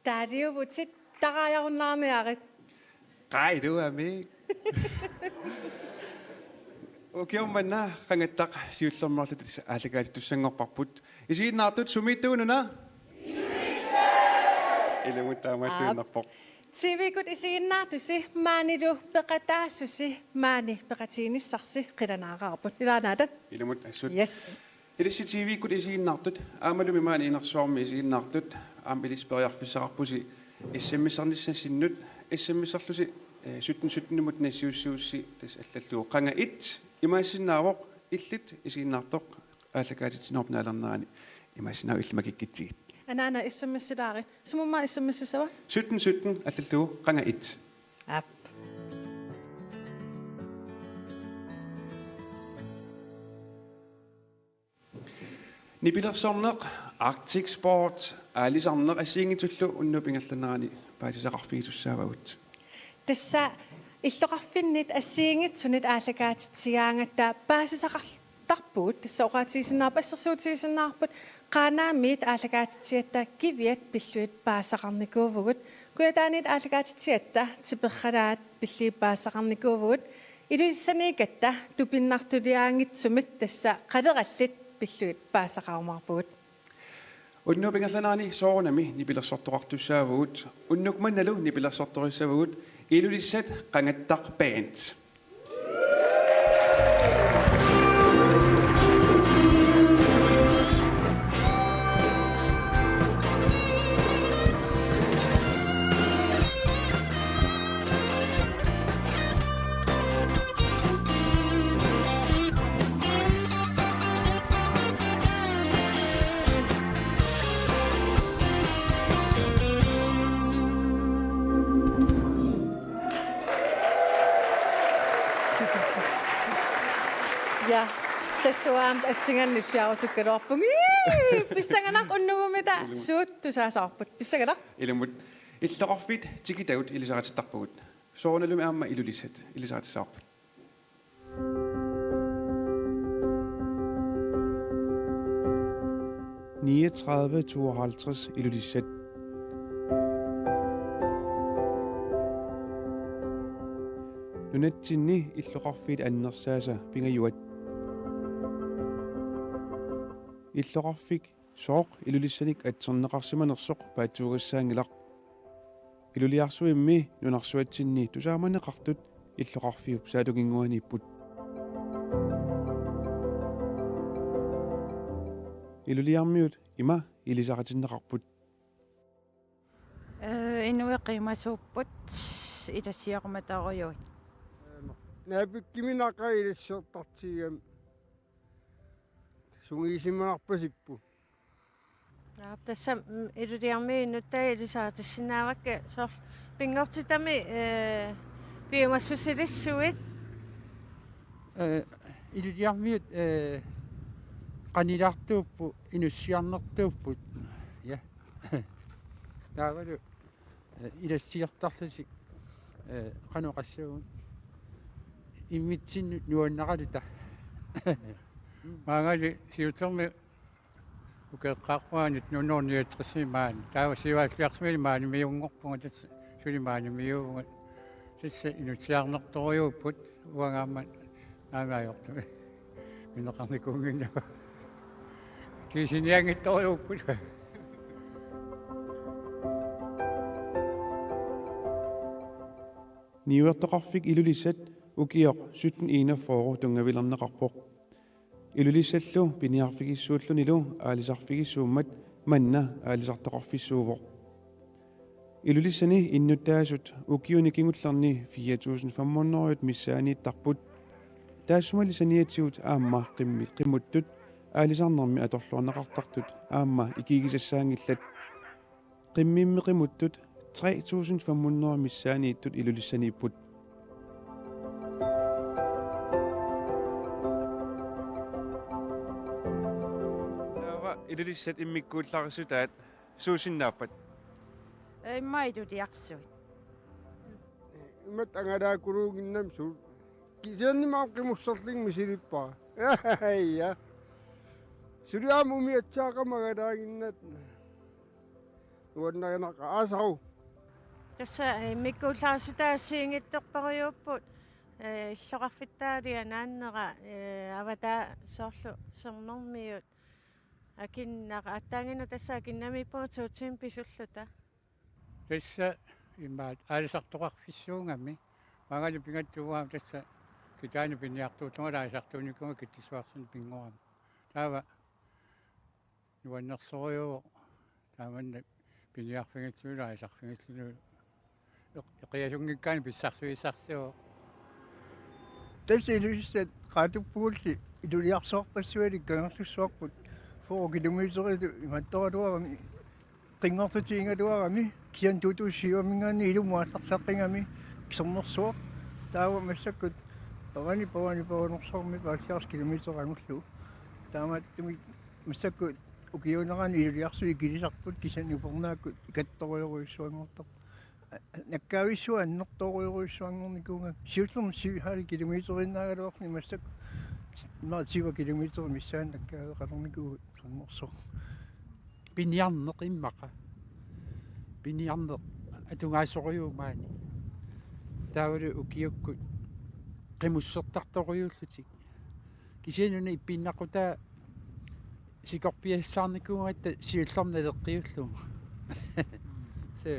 taariuvutsit taqaajornaarniarit. Qai du ami. Okay, manna qangattaq siullermarlut aalakaati tussangorparput. Isiinnaartut sumituununa. Ilumutaamalluunarpoq. Tivikut isiinnaartusi maanilu peqataassusi maani peqatiinissarsi qilanaaqarput. Ilaanaatat. Ilumut assut. Yes. Ilissi tivikut isiinnaartut aamalumi maani inersuarmi isiinnaartut aambilisperiarfissaqarpusi issammisarnissassinnut issammisarlusi sutten nassiussuussi tas allalluo qanga it imaasinnaavoq illit isiinnaartoq aallakaatitinorpnaalernaani imaasinnaau illmakikkitsigit. Anaana issammissilaarit. Sumumma issammissisawa? Sutten allalluo qanga it. App. Nipilersorneq Arctic Sport aalisarneq assiingitullu unnupingallunaani paasisaqarfigitussaavagut. Tassa illoqarfinnit assiingitsunit aallakaatitsigaangatta paasisaqartarpuut tassa oqaatiisinnaarpa assерsuutiisinnaarput qaanaamiit aallakaatitsiatta kiviat pilluit paasaqarnikuuvugut kuyataanit aallakaatitsiatta tiperralaat pillii paasaqarnikuuvugut iluissaniikatta tupinnartuliaangitsumit tassa qalerallit pilluit paasaqaumarpuut. Unnupingallunaani soornami nipilersortoqartussaavugut unnukmannalu nipilersortorissavugut ilulissat qangattaq band. Ja, tassuaam assingannillaarusukkalorpung. Pissanganaq unnugumita suut tusaasarput. Pissanganaq. Ilumut illoqarfit tikitaut ilisaqatittarpugut. Soornalumi aamma ilulissat ilisaqatissaarput. 39-52 ilulissat. Nunatsinni illoqarfiit annersaasa pingajuat. Illoqarfik sooq ilulissanik atserneqarsimanersoq paatsuugassaangilaq. Iluliarsuimmi nunarsuatsinni tusaamaneqartut illoqarfiup saaluginguaniipput. Iluliarmiut ima ilisaqatinneqarput. Inuiqiimasuupput ilassiaqmataquyuit. Naapikkiminaqa ilissertartigam sungiisimanarpasippu. Tässä iluliarmiinnuttai ilisaqatissinnaavakka sor pingortitami piumassusilissuit. Iluliarmiut qanilartuuppu inussiarnertuupput ja taavalu ilassiartarlusi qanuqassuun immitsinnu nuannaqaluta maangali siutermi ukeqqaaqquanit nunorniatrissimaan taava sivaasliarsimili maanimiungorpunga tats sulimaanimiuunga sissa inutsiarnertoriupput uangaamman naangaayortumi minneqarnikuunginnava kiisiniangittoriupput Niuertoqarfik ilulissat ukioq 1741 tungavilerneqarpoq. Ilulissallu piniarfigissuullunilu aalisarfigissuummat manna aalisartoqarfissuuvoq. Ilulissani innuttaasut ukiuni kingullerni 4500 missaaniittarput. Taassumalisaniatsigut aamma qimmuttut aalisarnermi atorluarneqartartut aamma ikigisassaangillat. Qimmimmi qimuttut 3500 missaaniittut ilulissaniipput. Ilulissat immikkuullarissutaat suusinnaappat. Maidutiarsuit. Imat angadaakuruuginnam suut. Kisiannimaam qimusserling misilippaa. Ja. Suriaamumi atsaaqamagadaginnat. nuannarinaq aasaru Tässä mikkuullaarsutaa illoqarfittaali anaannera avataa soorlu sernermiut akinnaqa attaangina tassa akinnamippunga tuutsin pisulluta tässä immaat aalisartoqarfissuungami maangani pingattuuaam tässä kitaani piniartuutunga laisartuunikunga kittisuarsun pingoram taava nuannersorio taamanna piniarfingitlu laisarfingitlu eqiasungikkaani pissarsuissarsiu tässä ilussa qaatuppuulli iluliarsoorpassuali kangerlussuarput 4 kilometer imattoraluarami qingortutiingaluarami kian tutuussiuamingaanni ilumuassarsaqqingami kisernersuaq taava massakkut pavani paasiars kilometer angullu taamattumi massakkut ukiunerani iluliarsui kilisarput kisan upernaakut ikattoriuruissuangortar nakkaavissua annertoriuruissuangornikuunga siullerm 7 kilometerinnaagaluarni massak 7 kilometer missaan nakkaaveqalerniku sernersuaq piniarneq immaqa piniarneq atungaassoriumaani taavalu ukiukkut qimussertartoriullutik kisianuna ippinnaqqutaa sikorpiassaarnikuunga atta siullerna leqqiulluga se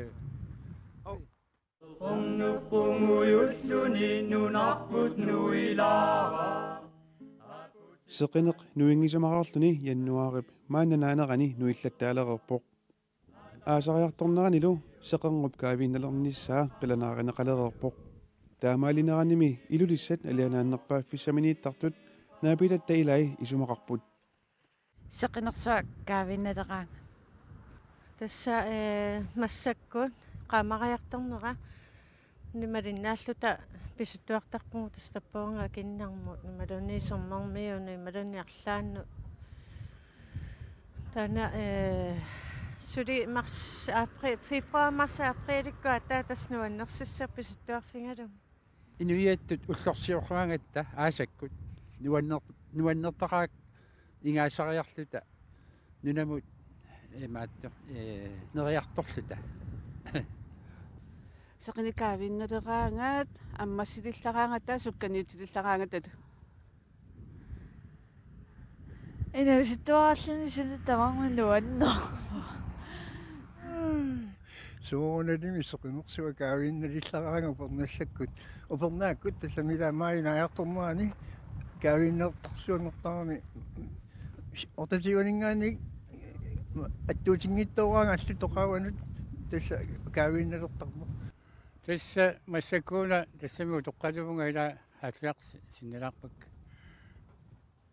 seqineq nuingisamaqarluni yannuarip maannanaanerani nuillattaaleqerpoq aasariartorneranilu seqenrup kaaviinnalernissaa qilanaarinaqaleqerpoq taamaalinneranimi ilulissat alianaannerpaaffissaminiittartut naapilatta ilai isumaqarput seqinersua kaavinnaleraanga Tässä massakkun qaamaqajartornera nimalinnaаллута писуттуартарпугу тастаппуунга киннармут нималуниисернэрмиуни малуниарлаанну тана сули марс април февруар марс априликку атаа таснуаннерсиссар писуттуарфингалу inuiattut ullorsiorluangatta aasakkut nuannертараак ингаасариарлута нунамут маатто нериарторлута seqinikaavinnaleraangaat аммассилиллараангата сукканиутилиллараангатат инаситтуаарлани сина тамармануаннер сууналими seqinersuа kaavinnalillaraanga upernassakкут upernaakкут тассамилаамаинаярторнерани kaavinnertarsuangortarami ортасиванингаани аттуутингиттоогаанга аллу тоқааванут тасса kaavinnalерtarmu tässä massakkuuna tassami utoqqaluvunga ila haatliaq sinnalaarpak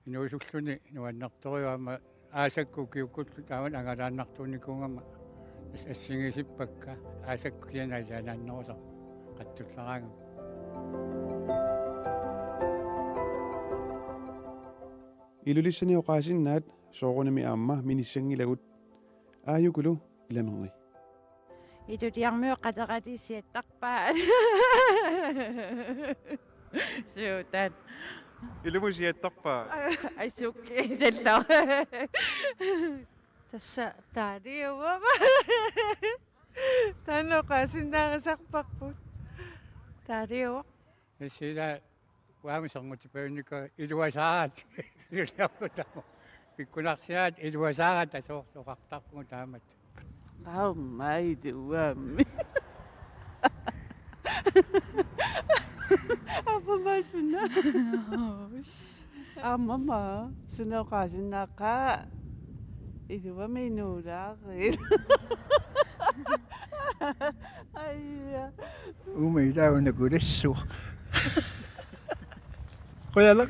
inuusulluni nuannartoriuama aasakku kiukkullu taaman angalaannartuunnikuungama ассигисиппакка аасаккиана илааннерусо qattullaraanga ilulissani oqaasinnaat soorunami aamma minissangilagut aayukulu ilamerni итутиармиу qataqatiisiattarpaa суутан ilumusiattarpaa айсукки талла Tässä taadiuama таноқасиннаарисарпарпут таадиуа сила уамисэрмутипаунника илуасаат илуарпутама пиккунарсиаат илуасаат асоортоқартарпугу таамат аумаидуами апамасуна аммама сунаоқасиннаақаа илуаминуулаари айя умаилаагунакулассуа qoyala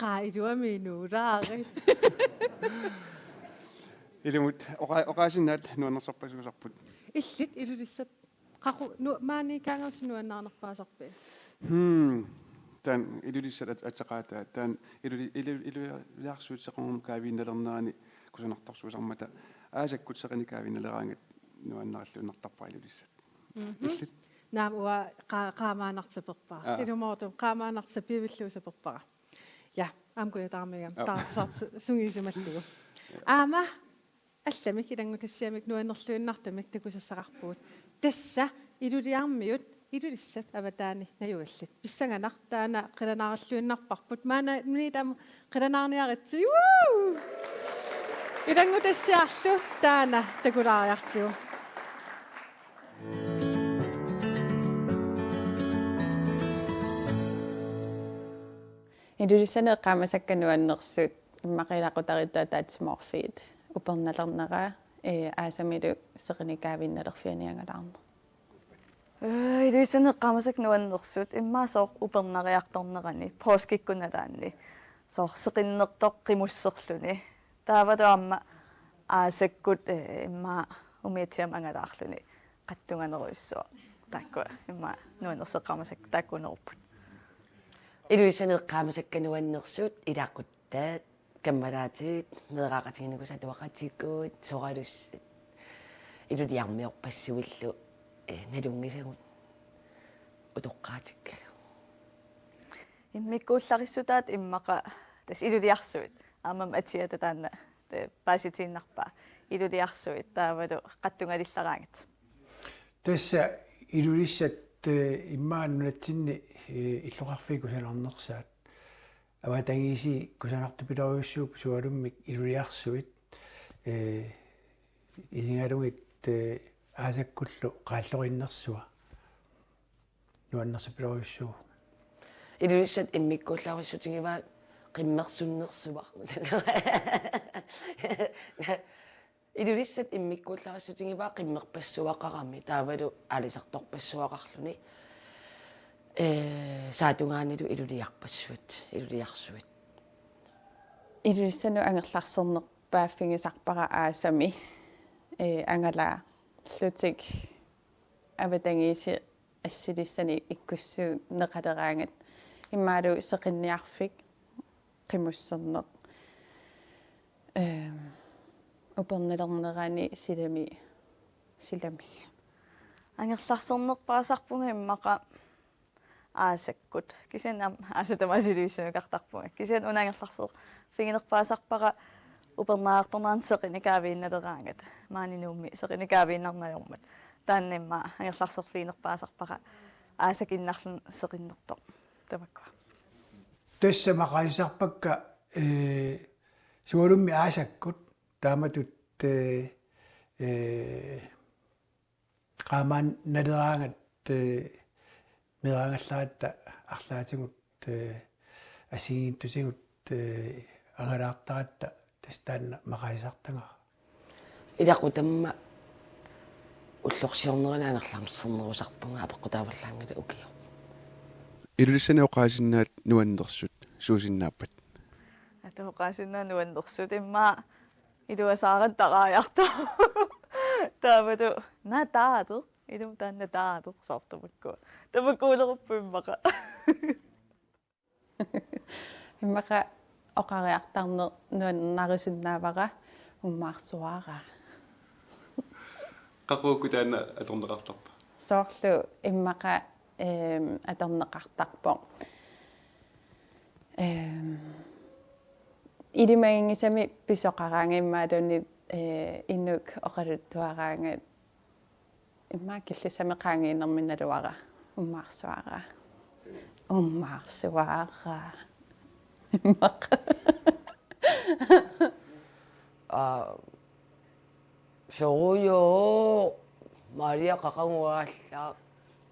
qaiduaminuuraari ilimut oqaasinnaat nuannersorpasuusarput illit ilulissat qaqu maani kaangersinuannaarnerpaasarpi tan ilulissat ataqaata tan iluliarsuut seqornum kaaviinnalernerani kusanartarsuusarmata aasakkut seqanikaavinnaleraangat nuannaralluunnertarpaa ilulissat illit naam ua qaamaanartaperpara ilumootum qaamaanartapivilluusaperpara ja amkuyatarmigam taarsart sungiisumallugu aama алламик илангутассиамик нуаннерлуиннартамик такусассақарпуут тасса илулиармиут илулиссат аватаани наюаллит писсанганар таана қиланаараллуиннарпарпут маана нунитам қиланаарниаритсиу илангутассиарлу таана такулаариартигу илулиссанеэ qaamasakkanu иммақилақутаритаа таатсиморфиит уперналернера аасамилу сеқиникаавинналерфианиангалаарна илисэнэ qaamasак нуаннерсут иммаасоор упернариарторнерани пооскиккуналаанни соор сеқиннертоқ қимуссерлүни тааватуамма аасаккут имма умиатиам ангалаарлүни қаттунганеруиссуа тааккуа имма нуаннерсеқ qaamasак тааккунеруппут илисэнэ qaamasakkanuannersuut илааққуттаат каммалаатигит медеқақатигинукуса туақатиккуут соралуссат илулиармиорпассуиллу налунгисагут утоққаатиккалу иммиккууллариссутаат иммақа тас илулиарсуит аамам атиата таанна пааситииннарпаа илулиарсуит таавалу қаттунгалиллараангат тасса илулиссат иммааннунатсинни иллоқарфикусаларнерсаат аватангиси кусанартупиларуйуссууп суалуммик илулиарсуит илингалугит аасаккуллу qaallorиннерсуа нуаннерсупиларуйуссуу илулиссат иммиккууллааруссутигиваа qimmersunnersuvaq илулиссат иммиккууллааруссутигиваа qimmerpassuaqarami таавалу алисарторпассуақарлуни саатунгаанилу илулиарсуит илулиссану ангерларсернер пааффигисарпара аасами ангала лутик аватангиси ассилиссани иккуссуу неқалераангат иммаалу сеқинниарфик қимуссернеқ упернелернерани силами ангерларсернерпаасарпунга иммақа аасаккут кисиан аасатамасилуиссанукартарпунга кисиан унаангерларсер фигинерпаасарпара упернаарторнаан сеқиникаавиинналераангат маанинуумми сеқиникаавииннарнайормат тааннимма ангерларсерфиинерпаасарпара аасакиннарлун сеқиннерто тамаккуа тассамақалисарпакка суалумми аасаккут тааматут qamaan налераангат мерангаллаатта арлаатигут асигииттусигут ангалаартаратта тастаанна мақаисартага илақутамма уллорсиорнеринаанерлармссернерусарпунга апеққутааваллаангала укио илулиссани оқаасиннаат нуаннерсут суусиннааппат атоқаасиннаа нуаннерсут имма илуасаарат тарааяарта таавату натаату идум таанна таату сортумакку тамаккуулеруппуиммаqa иммаqa оқариартарнер нуаннарисиннаавара уммаарсуара qaqukutaana atorneqartarpa соорлу иммаqa аторнеқартарпо илимагингисами писоқараангиммаалуни иннук оқалуттуараангат имма киллисамеқаангииннэрминналуара уммаарсуара иммаqa шоуё мария қақангуааллаа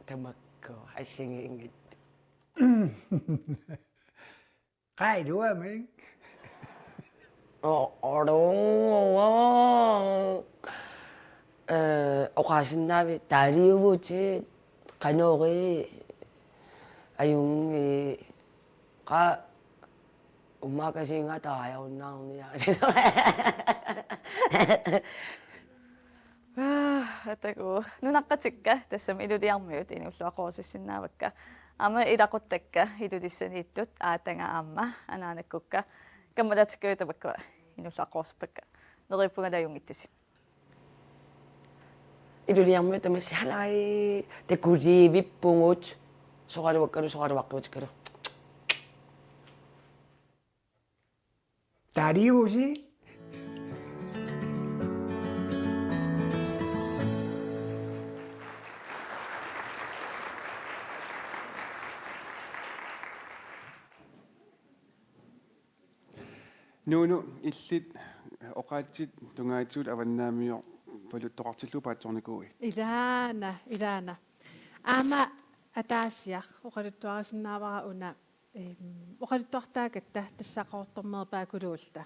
тамакку ассигиингит qailuaming оқаасиннаави таалиувути канори аюнги qa уммакасинга тааяуннаарниа атаку нунаққатикка тассам илулиармиут инуллуақорусиссиннаавакка ама илақуттакка илулиссанииттут аатанга аама анаанаккукка каммалатиккуутавакка инуллуақорсуппакка нериппунгалаюнгитсиси илулиарму тамасси халай такулиивиппугут соqaluakkalu Tariusi. Nuunu illit oqaatsit tungaatsuut avannaamior paluttoqartillu paatsornikui. Ilaana. Ama ataasiaq oqaluttuarasinnaavara una oqaluttuartaakatta tassaqortormeerpaakuluulta.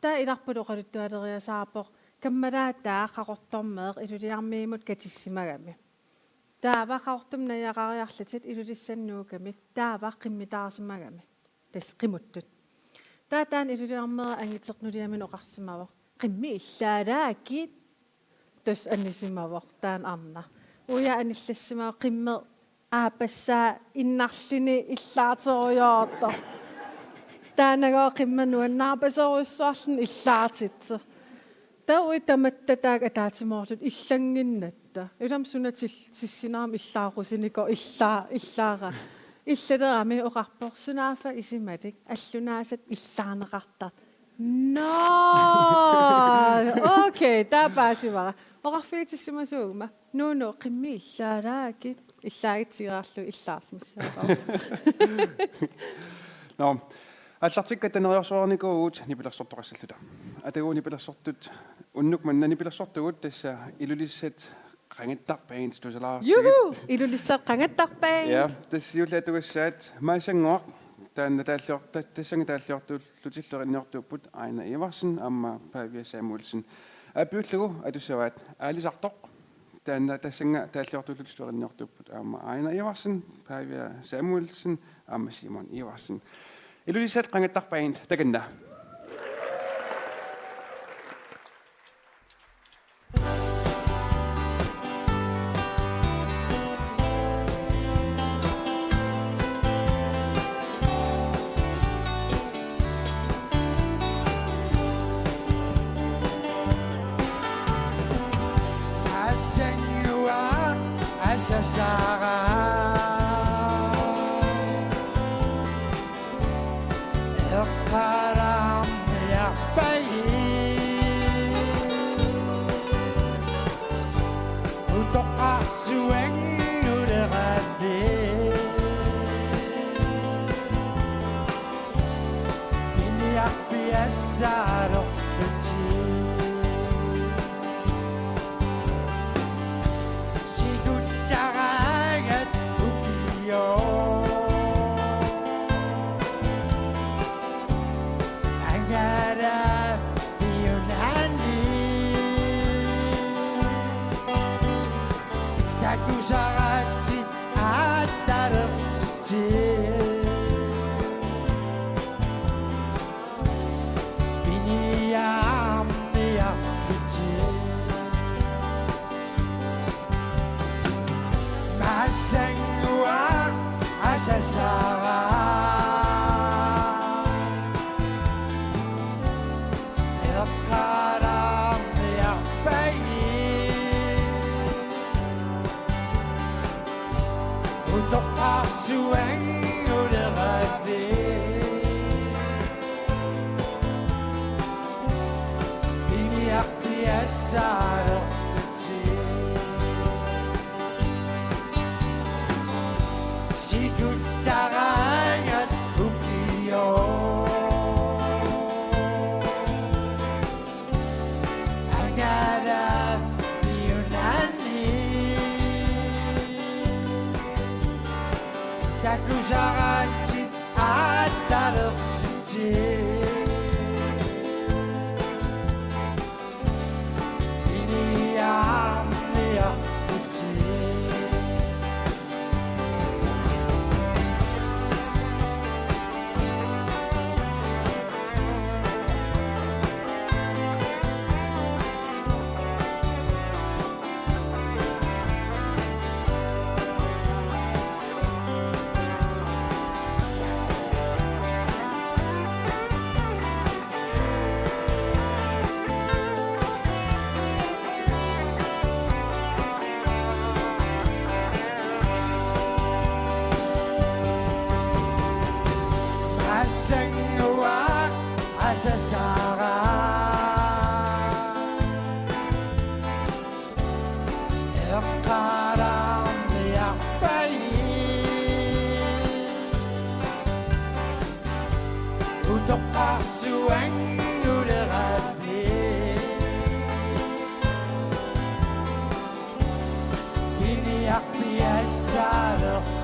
Taa ilarpulu oqaluttualeriasaapoq kammalaataa qaqortormeeq iluliarmiimut katissimagami. Taava qaqortum najaqariarlatit ilulissannuukami taava qimmitaarsimagami. Tas qimuttut. Taataan iluliarmeera angitsernuliamin oqarsimavoq. Qimmi illaalaakit tus annisimavoq taan arna. Uya anillassimaa qimme aapassaa innarlini illaateriorta. Taanagoo qimma nuannaapasoriussuarlin illaatitser. Taa tamattataak ataatimoorlut illanginnatta. Ilam sunatil sissinaam illaarusiniko illaara. Illaleraami oqarporsunaafa isimatik allunaasat illaaneqartart. No. Okay, taa paasivara. Oqarfiitissимасуугма. Nuunu qimmi illaalaakit illaagitsiraarlu illaarsmissaaqor. No. Allartikka taneriorsuarnikuugut nipilersortoqassalluta. Atagu nipilersortut unnuk manna nipilersortugut tassa ilulissat qangattarpaint tusalaartik. Juhu! Ilulissat qangattarpaint. Ja, tas jullatugassaat maasangoq taanna tassanga taallortullutillurinniortuupput Aina Iversen amma Pavia Samuelsen. Apyullugu atussawaat aalisartoq taanna tassanga taallortullutillurinniortuupput amma Aina Iversen, Pavia Samuelsen, amma Simon Iversen. Ilulissat qangattarpaint takanna.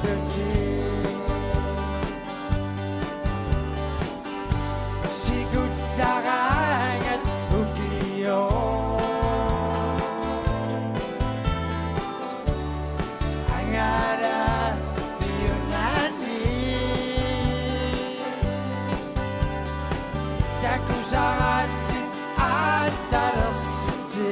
mithuti siguttarangat ukio angara Yunani Yakusarati Atarasiti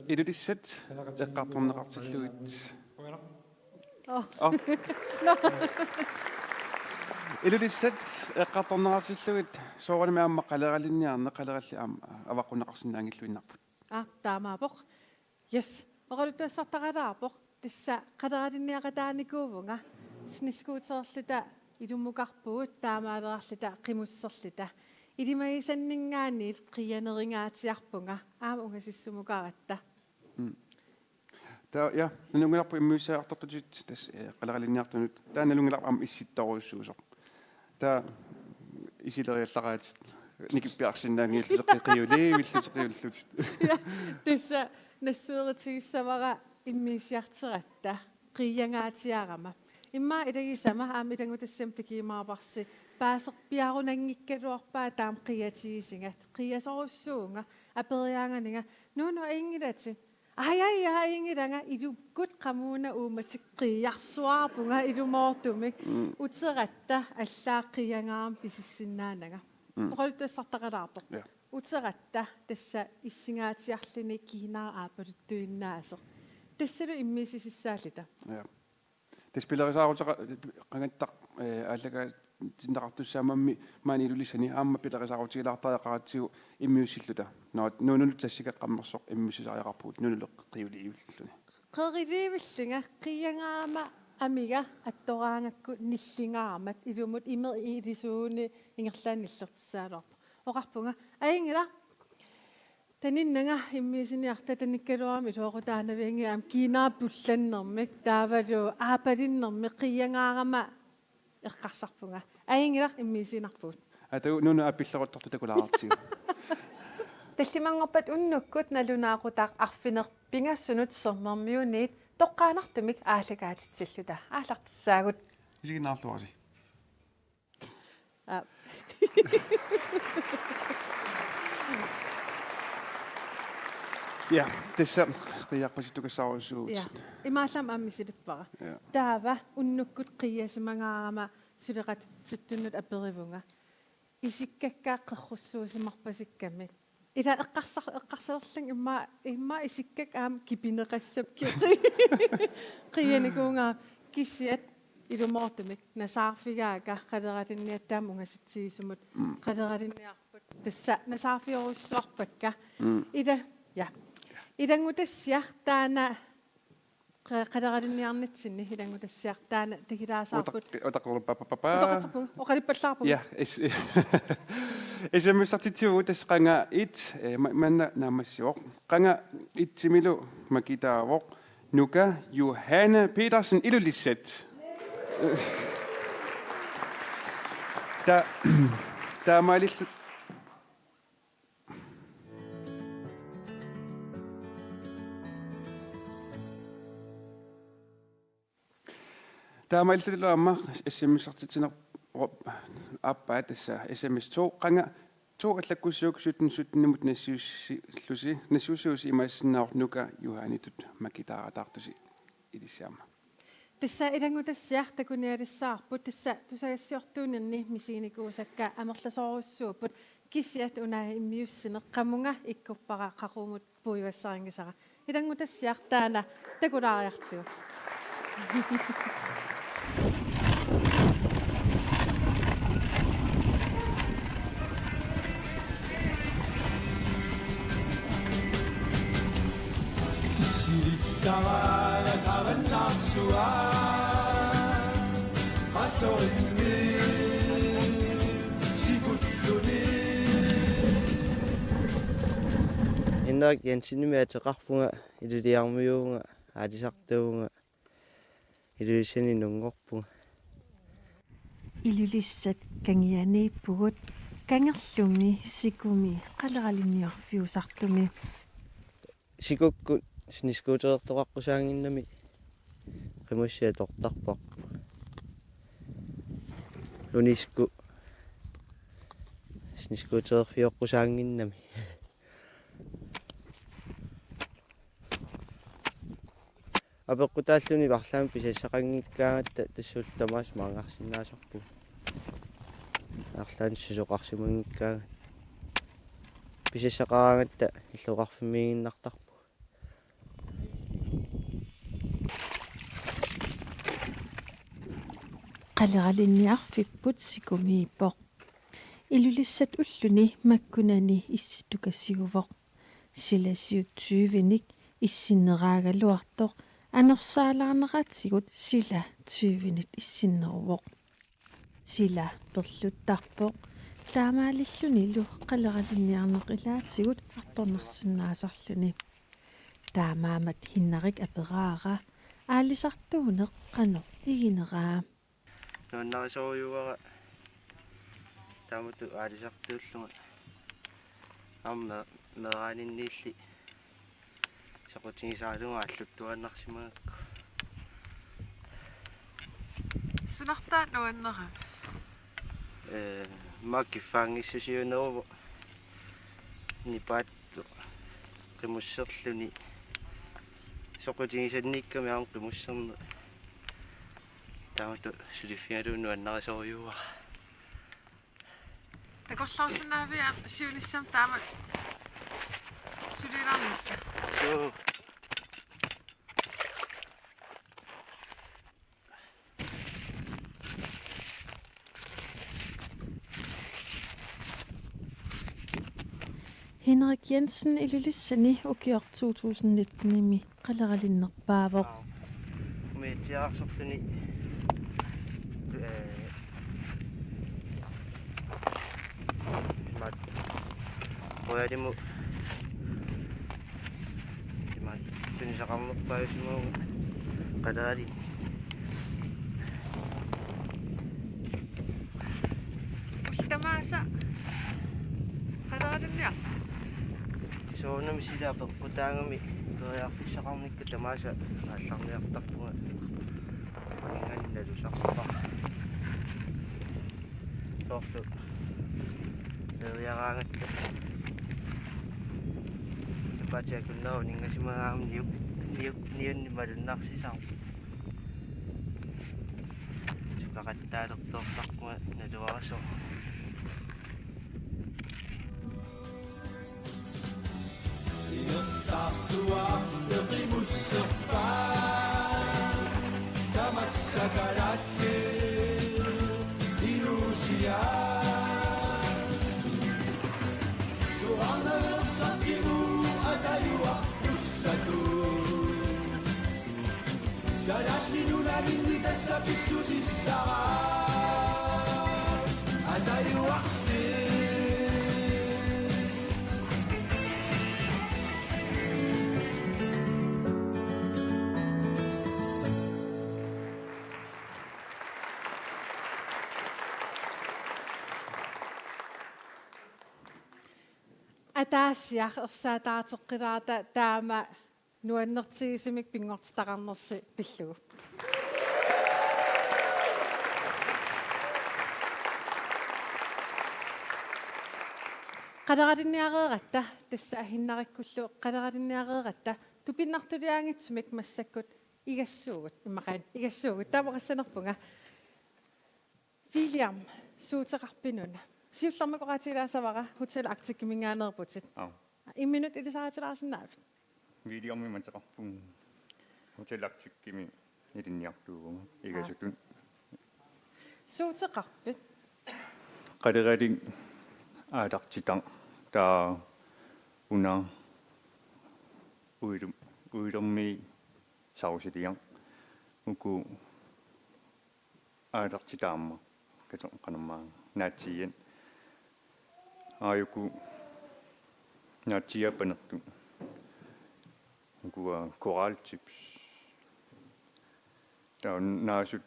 Ilulissat eqqartorneqartilluit. Ilulissat eqqartorneqartilluit sooralima amma qaleralinniarne qaleralli aama avaqunaqarsinnaangilluinnarput. Taamaapoq. Yes. Oqalutassartaqalaarpoq tissa qaleralinniaqataanikuuvunga sniskuuterluta idumukarpuut taamaalerarlita qimusserlita ilimaisanningaaniit qiyaneringaatiarpunga aama ungasissumukaratta ta ja nungularpu immuissaartortutit tas qalaqalinniartunut taanalungular am issittoruissuusoq ta isileriallaqaat nikippiarsinnaangiilluqqiqiuli ja tissa nassueritigissamara immiisiarteratta qiyangaatiarama imma ilagisama aam ilangutassam tikiimaaparsi paaserpiarunanngikkaluarpaa taam qiyatigisingat qiyasorussuunga aperiaanganinga nuunu ingilati ai ingilanga ilukkut qamuuna uumatik qiarsuarpunga ilumoortumik uteratta allaaqqiyangaaram pisissinnaananga oqalutassartaqalaartoq uteratta tassa issingaatiarlini kiinaa aapaluttuinnaasoq tassalu immiisisissaallita ja det spillerisaaruteqa qangattaq aallaga tinaqartussaamammi maanilulisani aamma pillerisaarutigilаарtariaqaratsigu immiussilluta nuununu tassikaqqammersoq immiusisariaqarpuut nunuleqqiuliiulluni qeriliivillinga qiyangaama amiga attoraangakku nillingaamat ilumut imer ilisuuni ingerlaanillertissaalortu oqarpunga aingila taninnanga immiisiniarta tanikkaluarmi luoqutaanaviangi am kiinaapullannermik taavalu aapalinnermi qiyangaarama eqqarsarpunga aingila immiisinarpuut atu nunu apilleruttortu takulaartigu таллимангорпат уннуккут налунаақутаақ арфинерпингасунут сермермиуниит тоққаанартумик аалагаатитсиллута аалартиссаагут исигиннаарлуаси ja tessa qiaqpasittukassaaruissuut имааллам ааммисилиппара таава уннуккут қиасимангаарама сулеқат ситтуннут аперивунга исиккаккааққерруссуусимарпасиккамик ила эққарсерлин имма исиккак аам кипинеқассап қиянигуунга киссиат илумоортумик насаарфигаага қалералинниаттаам унгаситсигисумут қалералинниарпут тасса насаарфиоруссуарпакка ила я идангутассиартаана қалералинниарнитсинни идангутассиартаана тагилаасаарпут отаққорпапапаа оқалиппаллаарпу ja эсэммиссартитсиву тасқанга ит манна наамассиоқ қанга итсимилу макитаавоқ нука Johanne Petersen илулиссат та малил таамаиллулу амма эсэммиссартитсинер аппаа тасса SMS2 qanga 2 аллаккуссуук сутнсутнимут нассиуссууси имаассиннаорнука Johanitut макитааратаартуси илиссаама тасса илангутассиартакуниалиссаарпут тасса тусаяссиортуунерни мисигиникуусакка амерласооруссууппут киссиат унаа иммиуссинеқ qamунга иккуппара qaqumut puigassariнгисара илангутассиартаана такулаариартигу Silittavana tavannarsua Qatorinni sikulluni Innak jansinimiateqarpunga iluliarmuyuunga aalisartuunga ilulisani nungorpunga Ilulissat kangianiippugut kangerlumi sikumi qaleralinniorfiusartumi sikukkut siniskuuterertoqaqqusaaginnami qimussia tortarpaq lunisku siniskuutererfioqqusaaginnami apeqqutaalluni parlaami pisassaqanngikkaagatta tassuullamaas maangarsinnaasarpu арлаан сусоқарсимангиккаага писассақараангатта иллуқарфиммигиннартарпу qaleralinniarfipпут sikумииппоқ илулиссат уллуни маккунани исситукассигувоқ силасиут 20ник иссиннераагалуартоқ анерсаалаарнератсигут сила 20нит иссиннерувоқ sila perluttarpoq taamaalillunilu qaleralinniarneq ilaatigut artornarsinnaasarluni taamaamat hinnarik aperaara аалисартуунеқ қано игинераа нуаннарисоруйуара таамату аалисартууллуга амма мераанинниилли сақутигисаалунга аллуттуаннарсимагакку сунартаа нуаннера маккиффаангиссусиунеруву нипаатту қимуссерлүни соқутигисанникками аам қимуссерне таамату сулиффигалуунну аннарисоруйуара акорлаусинаавиа сиулиссам таама сулиларнисса соо Henrik Jensen ilulissani ukior 2019-imi qaleralinnerpaavoq меэтиаарсорлуни мат оядиму мат пинсақарнерпаасимуу qaderali ултамааса qaderalинниа соонами силаа пеккутаангами периарфиссақарникку тамааса аалларниартарпуга инганналусарпа соорту периараангатта патиакуннеру нингасимагаам ниунни малуннарсисаа сукақаттаалерторсарпуга налуарасо يقطعتها يقيم السقفان تمسك العتير إلوسيا سؤال الصتيم أتيوا السدود تلحلنا من تسبسوس السعار أتيوا атаасиар ерсаатаартеққилаата таама нуаннертигисимик пингортитақарнерси пиллугу qaderalинниареератта тасса ахиннариккуллу qaderalинниареератта тупиннартулиаангитсумик массаккут игассуугут иммақаан игассуугут таамақассанерпунга William суутеқарпинуна сиуллармакоратилаасавара хотел Arctic мингаанерпутит имминут илисаратилаарсинаав William миматеқарпун хотел Arctic кими илинниартуугума игасутун суутеқарпит qaderalin аадартитан таа уна уилумми саусилиан уку аадартитаамма катон канаммаа наатсиен аюку наатсиа панерту уку корал чипс таа наасут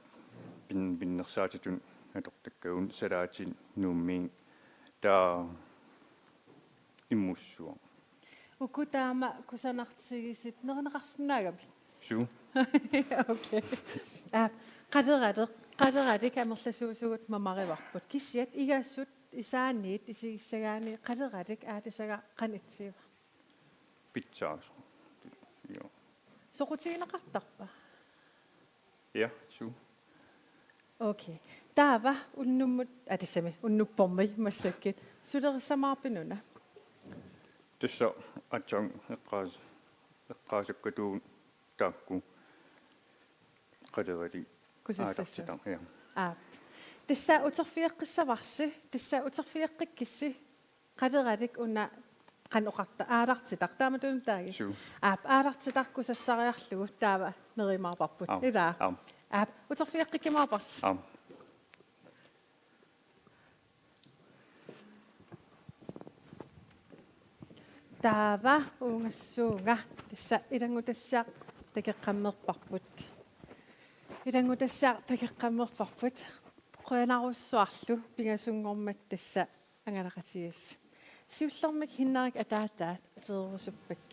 пиннерсаатитун атортаккаун салаатин нууммиин таа иммуссуа уку таама кусанартигисит нернеқарсинаагами су окей qaderalik амерласуусугут мамариварпут киссиат игаассут исааниит исигиссагаани qaderalik аатисага qanitsиива питсаас ио соқутигинеқартарпа я су окей таава уннуммут атиссами уннуппорми массаккит сулерисамаарпинуна тасса атсаан эққаасаккатуун таакку qaderali кусассаа тасса утерфиэққиссаварси тасса утерфиэққиккисси qaderalik уна qaноқарта аалартитар тааматун тааги аалартитарку сассариарлугу таава неримаарпарпут илаа утерфиэққикимаарпарс Taava uungassuunga tissa ilangutassiaq takeqqammerparput. Ilangutassiaq takeqqammerparput qoyanarussuarlu pingasungormat tassa angalaqatigiss. Siullermik hinnarik ataataat peerusuppak.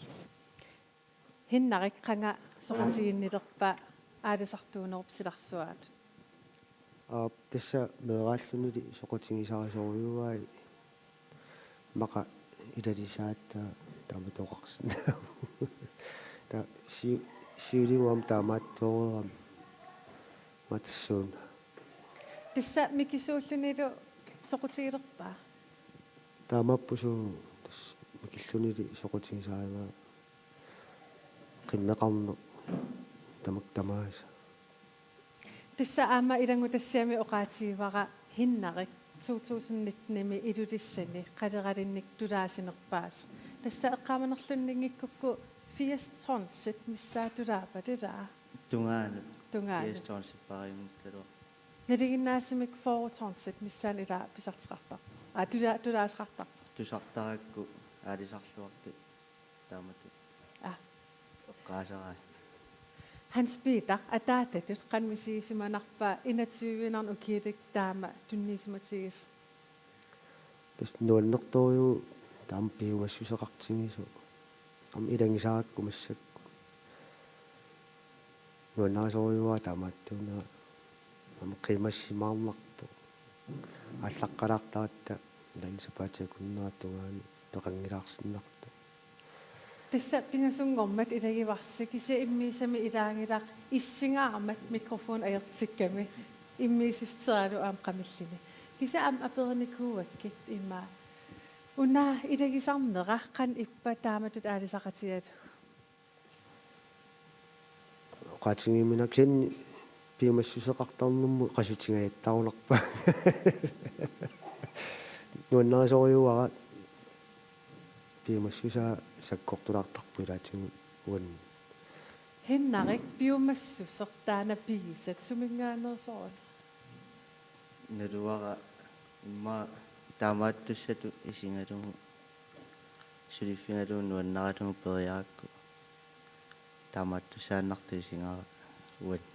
Hinnarik qanga soqatiginnilerpa аалисартуунерп силарсуаат тасса меэраллунили соқутигисарисориуай мақа илалисаатта таматоқарсина та сиулиуам таамаатторерам матсуун тасса микисууллунилу соқутигилерпаа таамаппусу тас микиллунили соқутигисариуа қиммеқарне тамактамааса тасса аама илангутассиами оqaatiivara hinnarik 2019-ми илулиссани қалералинник тулаасинерпаас тасса эққаманерлуннингиккукку 80 tonset миссаатулаапа тилаа тунгаана 80 tonset паримутталу налигиннаасимик 4 tonset миссаани илаа писартеқарпаа тулаасеқартар тусартаракку аалисарлуарти таамату оqaasараа Hans Peter ataatatut qanmisiisimanarpa inatyuvinarn ukiilik taama tunniisimatigis tas nuannertoriu taam piumassuseqartigisu am ilangisarakku massakku nuannarasoriua taamaattuuna am qimassimaarnartu аллаққалаартаратта илансапаатиакуннаатугаани тоқангилаарсиннарту тасса пингасунгормат илагиварси киси иммисами илаангилақ иссингаармат микрофон аертикками иммисистералу аам qamillini киси аам аперникууаккит имма уна илагисарнера қан иппа тааматут аалисақатиат qaatingimminaksin piumassuseqartarnermu qasutigayattarulerpa nuannarasoriuara piumassusaa sakkortulaartarpuilaatingu uan hinnarik piumassusertaana pigisat sumingaanersoon naluara imma taamaattussatu isingalugu suliffingalugu nuannaratugu periaakku taamaattussaannartu isingara uan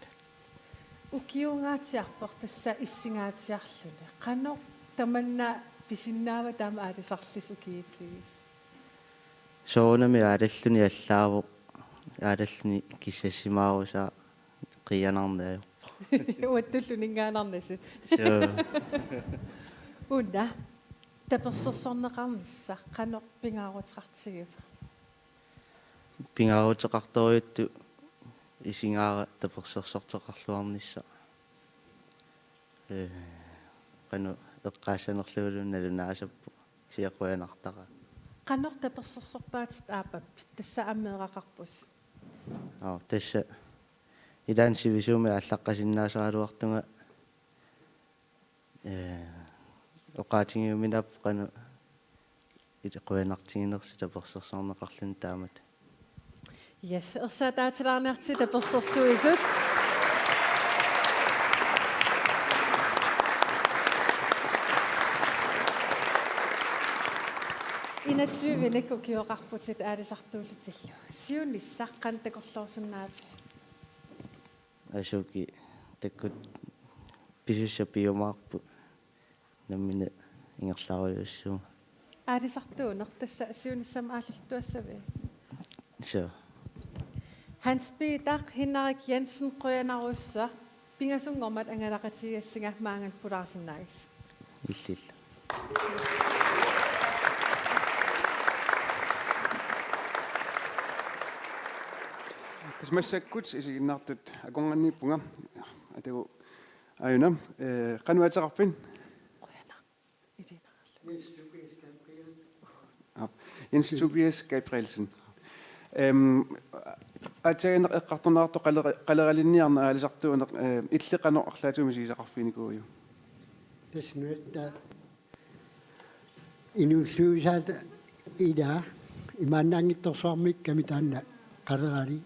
ukiungaatiarpor tassa issingaatiarlune qanor tamanna pisinnaava taama aalisarlis ukiitigis soonami aalalluni allaavuq aalalluni kissasimaarusaa qiyanarnaa uattulluningaanarnasu unna tapersersorneqarnissa qanor pingaaruteqartigif pingaaruteqartoriuttu isingaara tapersersorteqarluarnissa qanu eqqaasanerluulun nalunaasappu siaqquyanartaqa qanor tapersersorpaatit aapappit tassa ammeeraqarpus tassa ilaan sivisuumi аллаққасиннаасаралуартунга оqaatigiuminap qanu илеқуянартигинерси таперсерсорнеқарлун таамат yes ersaataatilaarnerti tapersersuisut inatyuvinik ukiuqarputit aalisartuulutillu siunissaqqan takorloorsinnaap ashuki takkut pisussa piumaarpu nammina ingerlarulussuum aalisartuuner tassa siunissam aalluttuassavi so Hans Peter Hinnarik Jensen qoyanarussuaq pingasungormat angalaqatigassinga maangan pulaarsinnaagis illil Massakut isiginnartut akonganniippunga atagu ayuna qanuateqarpin Jens Tobias Gabrielsen атсаинеқ эққартунаарто қалералинниарна аалисартуунеқ иллеқано арлаатуми сигисақарфиникууйу таснуатта инуссуусаат ида имааннаангитторсуармик камитаанна қалерали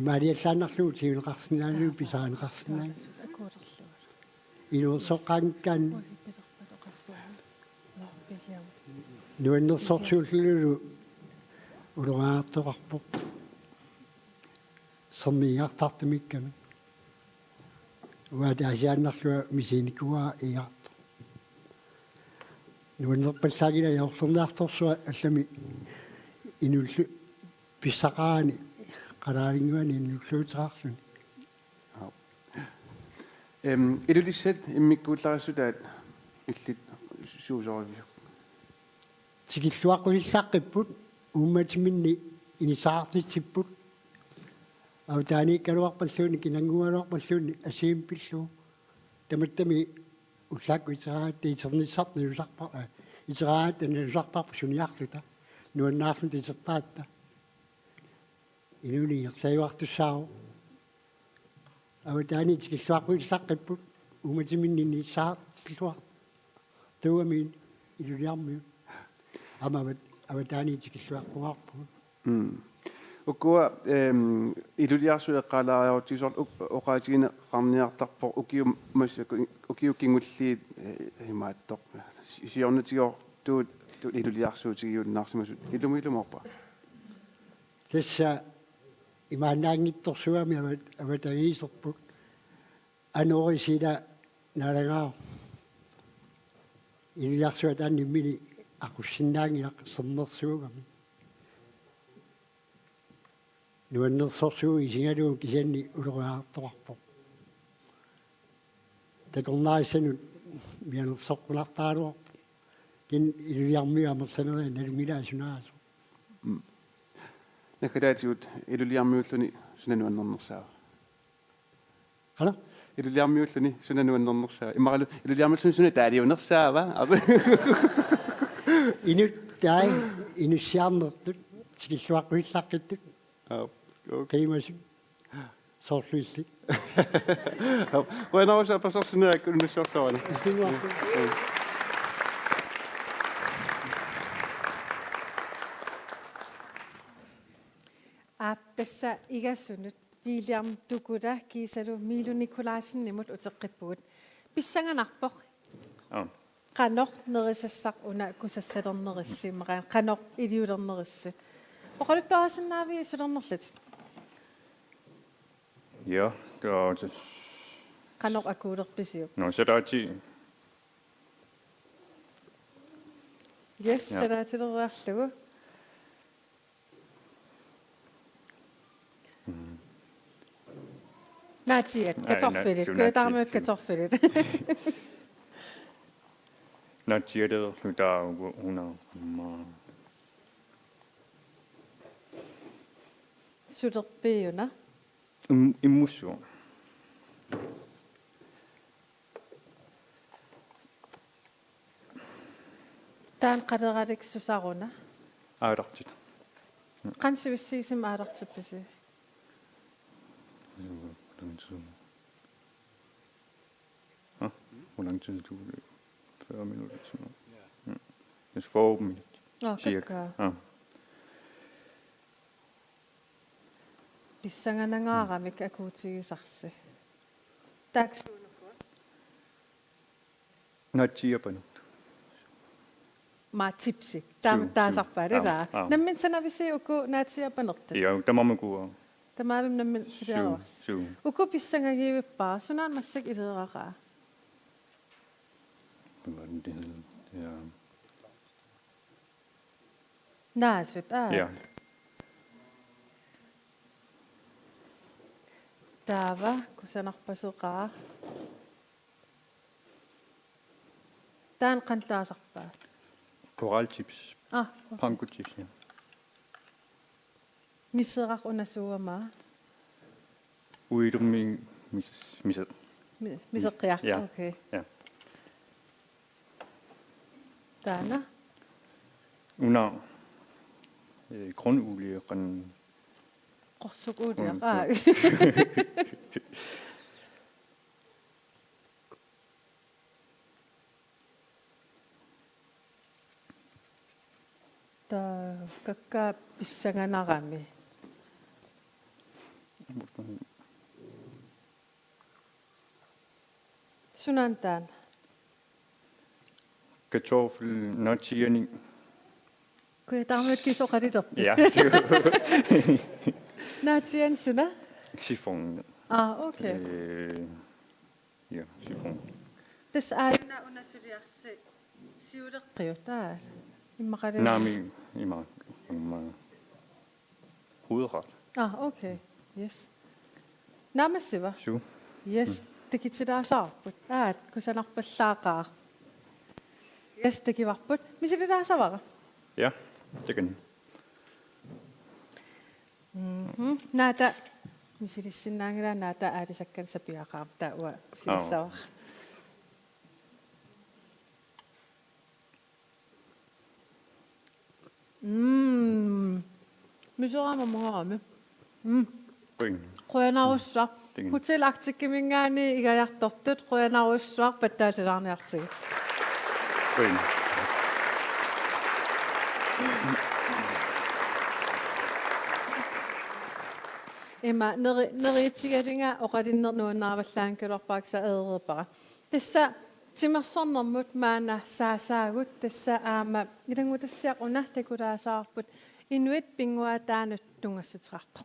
имариаллааннарлуу сиулеқарсинаалуу писаанеқарсинаа инуерсоққаангкан Nuannersorsuullulu ulungaartoqarpoq sommiingartartumikkami uataasiaannarlua misinikua igarto nuannerpallaagila jaorsornaartorsua allami inullu pissaqaani qalaalinguani innulluuteraarluni Ilulissat immikkuullarisutaat illit suusoorivia tikilluaqquissaaqqipпут uummatiminnni inisaartitsipput autaani kaluarpalluuni kinangualuarpalluuni asiimpillu tamattami ullaakku iteraatti iternissaarni ularpa iteraatti ularparpu suniarluta nuannaarluti isertaatta inuni irsayuartussaaro autaani tikilluaqquissaaqqipпут uummatiminnni inisaartillua tuamiin iluliarmiu аватаани тикиллуаққуарпу укуа илулиарсуя qaalaariortisor oqaatigiне qarniartarpo ukiu kingulliit himaattoq siornatior tuut ilulиарсуутигиуннаарсимасут илумилуморпа тасса имаанаангитторсуами аватагиисерпут анорисила налагаа илулиарсуатаанни мини aqussinnaangiaq sernersuugami nuannersorsuugi isingaluun kisianni uloriaartorarpoq takornaarissanut mianersorqunartaaluarpoq kin iluliarmiu amersaneraan nalungilaasunaasу nakalaatigut iluliarmiulluni sunanuannernersaa qala iluliarmiulluni sunanuannernersaa imaqalu iluliarmiulluni suna taaliunersaava inut tai inussiarnertut tikilluaqquissaaqqittut kaimasu sorluissit Bueno, a pasar sin nada con una sola. Apessa igasunut William Duguda kiisalu Milu Nikolaisen nimut uteqippuut pissanganarpoq qanoq nerissassaq una kusassaternerissimaran qanoq iliulernerissut oqaluttorasinaavi sulernerlat Ja, det var også. qanoq akuulerpisiup No, så der er 10. yes salaatilererlugu naatiat katorfilit kuutaarmuut katorfilit Når siger det, der er 100. sulerpiuna Emotion. taan qaleralik susaruna Aadartit. qansivissiisim aalartippisi Hvor lang tid du 40 minutter. Det er forhåbentlig. cirka pissanganangaaramik akuutigisarsi taaksuunukua Når siger på nu. ma tipsi taasarpaarila nammin sanavisi uku naatiapanertat Ja, der må man gå. tamaavim nammin suliaravas uku pissangagiivippaa sunaan massak ileeraraa Hvad var det hed? Ja. naasut Ja. taava kusanarpaseqaa taan qantaasarpaa Koralchips. okay. Panko-chips, ja. miseraq unasuuamaa Uidum miseqqiaq Ja. okay Ja. taana Under grundolie qorsukuuliaqaa ta kakka pissanganarami sunantaan kartoffel, nødtierning, Kunne jeg damme et kiso karit op? Ja. Natien suna? Chiffon. Okay. Ja, chiffon. Des er na under studier siuder prioritet. Nami hovedret. Okay. Yes. Namasiva. Sure. Yes. Det kan til dig så. Kunne jeg nok beslage. Yes, det kan være på. Men det der så var. Ja, det kan. Nada. Men det sinangra nada er det så kan så blive ramt der var. Så. Men så rammer man med. Qoyanarussuaq hotelaktikkimingaani igajartortut qoyanarussuaq pattaatalaarniartigu. Emma neriitigalinga oqalinnernuannaavallaankalorpaaksa eereepara. Tassa timersornermut maana saasaagut tassa aama ilangutassiaquna takulaasaarput inuit pinguataanut tungassutreartor.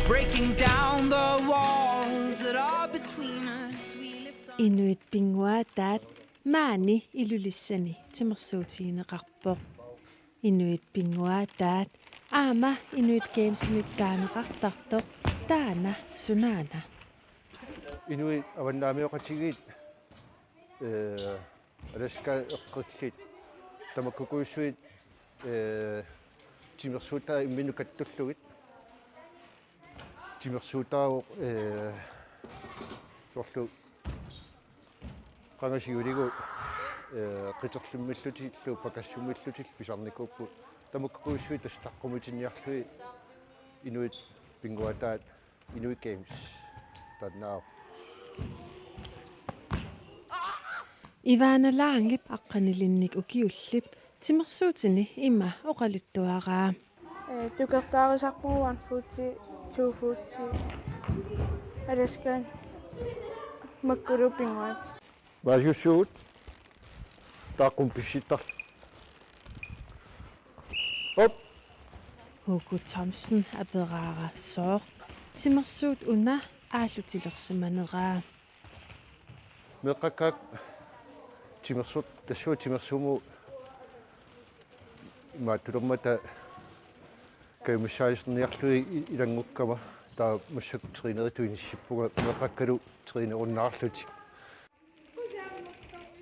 Breaking down the walls that are between us. Inuit pinguataat maani ilulissani timersuutiineqarpoq. Inuit pinguataat aama Inuit Games mittaaneqartartoq taana sunaana. Inuit avannaamiuqatigit alaska eqqillit tamakkukuissuit timersuutaa imminukattulluit timersuutaawo sorlu qangasiuligu qiterlummillutillu pakassumillutil pisarnikuuppu tamakkukuissuit tastaqqumutiniarlui Inuit pinguataat Inuit Games tannaa Ivana laangip aqqanilinnik ukiullip timersuutini imma oqaluttuaraa. Tukertaarisarpuuan fuuti 2 fuuti. Alaskan makkulupinguat. Vaajussuut taaqum pissittar. Op. Hugo Thomsen aberaara soor timersuut una aallutilersimaneraa. Meqqakkak timersut tassuu timersumu maattulermata kaimussaisnerniarlui ilangukkama taa mussuk triinerituinissippuga meqqakkalu triinerunnaarluti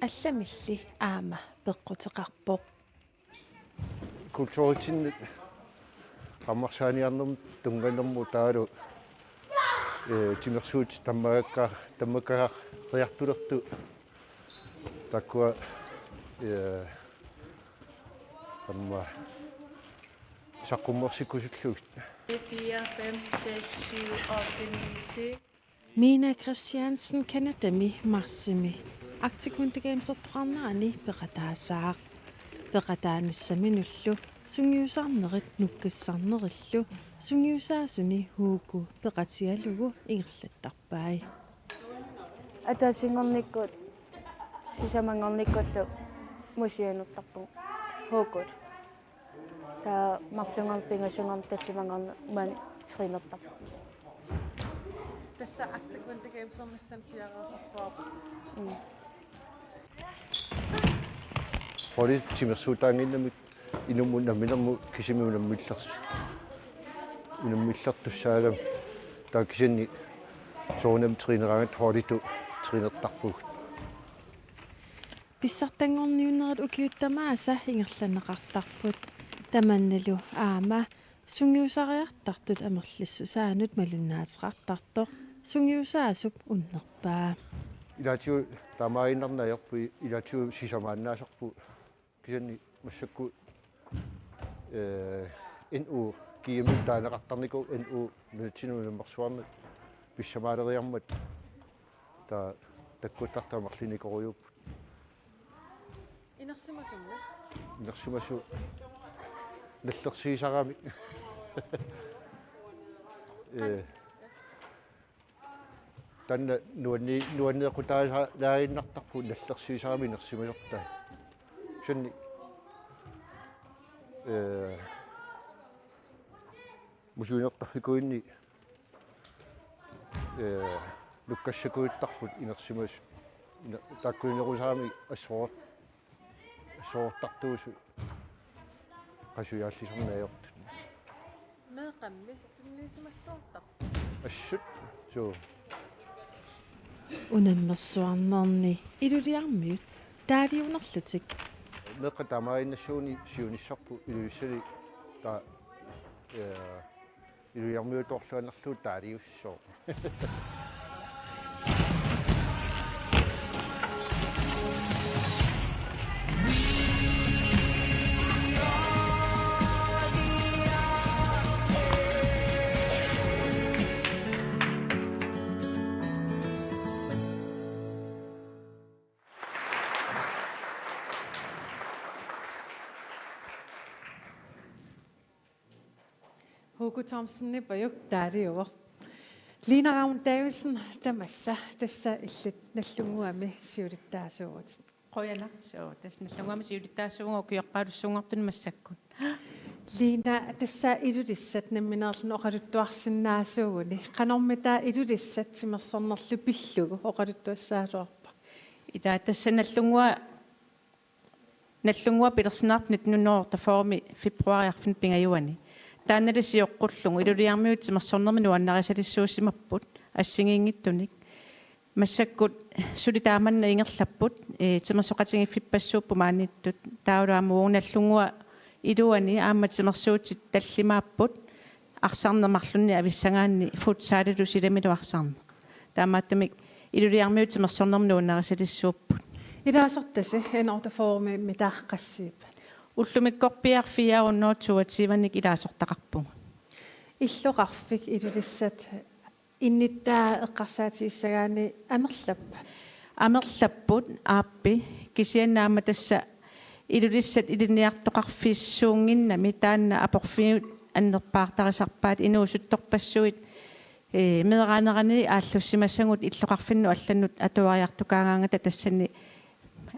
allamilli aama peqqutеқарпоq kultuuritinnet qammarsaaniarnum tunganermu taalu timersuut tammakaaq riartulertu takkua qamma saqqummersikkusullugut 4 5 6 7 8 9 Mina Christiansen Kanadami marsimi Artikuntigaamsertoqarnaani peqataasaaq peqataanissaminullu sungiusarnerit nukkassarnerillu sungiusaasuni huuku peqatialugu ingerlattarpai атасингорниккут сисамангорниккуллу мусиануттарпу хуукут та марсунгор пингасунгор таллимангор ман тринертарпу тасса актикунтигеймсэрмиссан пиараасарсуарпут Hori timersuutaanginnamik inummunamminermu kisimiunammiillers inummiillertussaalam taakisini soonam trineraangat horitu trinertarpugut Pissartangorniunerat ukiuttamaasa ingerlaneqartarput tamannalu aama sungiusariartartut amerlissusaanut malunnaateqartartoq sungiusaasup unnerpaa ilatiu tamaainnernaajorpui ilatiu sisamaannaasarpu kisani massakku NU kiimut taaneqartarniku NU nutinuunersuarnut pissamaaleriarmat ta takkuttartamarlinikoruyup Inarsimasummi. Inarsimasu nallersiisarami. Tanna nuannequtaasa laaginnartarpu nallersiisarami inersimasortaa. Sanni musuinertarfikuinni lukkassakuittarput inersimas taakkulinerusaami assoortartuusu qasuyaallisornaayortut Meeqammi tunniisimalluartar. assut so Unammersuarnerni iluliarmiut taaliunerlutik meeqa tamaainnassuuni siunissarpu iluissali ta iluiarmiutorluanerluu taaliussoo Hugo Thomsen pajuk taariuor. Lina Ravn Davidsen tamassa tässä illit nallunguami siulittaasuut. Qoyala so tässä nallunguami siulittaasuunga kuyaqqaalussuungartun massakkun. Lina tässä iludissat nemminerlun oqaluttuarsinnaasuuni. Qanormita iludissat simersornerlu pillugu oqaluttuassaaluarpa. Ida tässä nallungua pilersinaarpnit nunnoorta formi februariarfin pingajuani. Tänne sijoqqullugu iluliarmiut simersornermi nuannarisalисsuusimapput assingiingittunik massakkut sulitaamanna ingerlapput timersoqatingiffipassuuppu maanittut tauluamuun nallungua iluani aammat simersuutit tallimaapput arsarnermarlunni avissangaanni futsaalilu silamiluarsarner taamaattamik iluliarmiut simersornermi nuannarisalисsuupput ilaasortasi enortaformi mitaaqqassiipa ullumikkorpiarfiaunnoortuatiivannik ilaasortaqarpunga illoqarfik ilulissat innittaa eqqarsaatiissagaani amerlapput aappi kisiannaama tassa ilulissat iliniartoqarfiissuunginnami taanna aporfiut annerpaartarisarpaat inuusuttorpassuit meeranerani aallussimassangut illoqarfinnu allannut atuariartukaangaangata tassani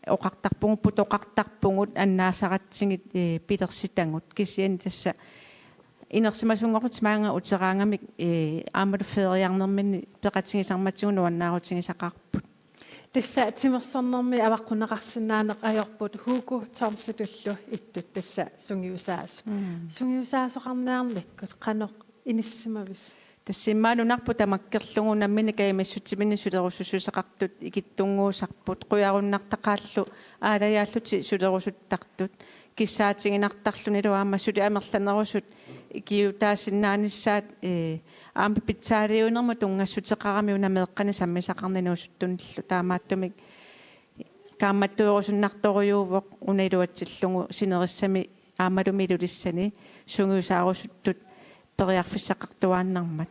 oqartarpungut oqartarpungut annaasaqatsingit pilersitangut kisian tassa inersimasungorut maanga uteraangamik aamatu feriarnermini peqatingisarmatsigun nuannaarutingisaqarput tässä timersornermi avaqqunneqarsinnaaneq ajorput Hugo Thomsen tullu ittut tässä sungiusaasoqarnaarnikkut qanoq inissimavis тассиммаалунарпу тамаккерлугунаммини каимиссутимини сулерусусусеқартут икиттунгуусарпут қуяруnnартақааллу аалаяаллути сулерусуттартут киссаатингинартарлуни луаама сули амерланерусут икиутаасиннаанissaат аама питсаалиунерму тунгассутеқарами унамеэққани саммисақарнинуусуттуниллу таамааттумик каамматтуерусуннарторюувоқ унаилуатсиллугу синериссами аамалуми илулиссани сунгиусаарусуттут periarfissaqartuaannarmat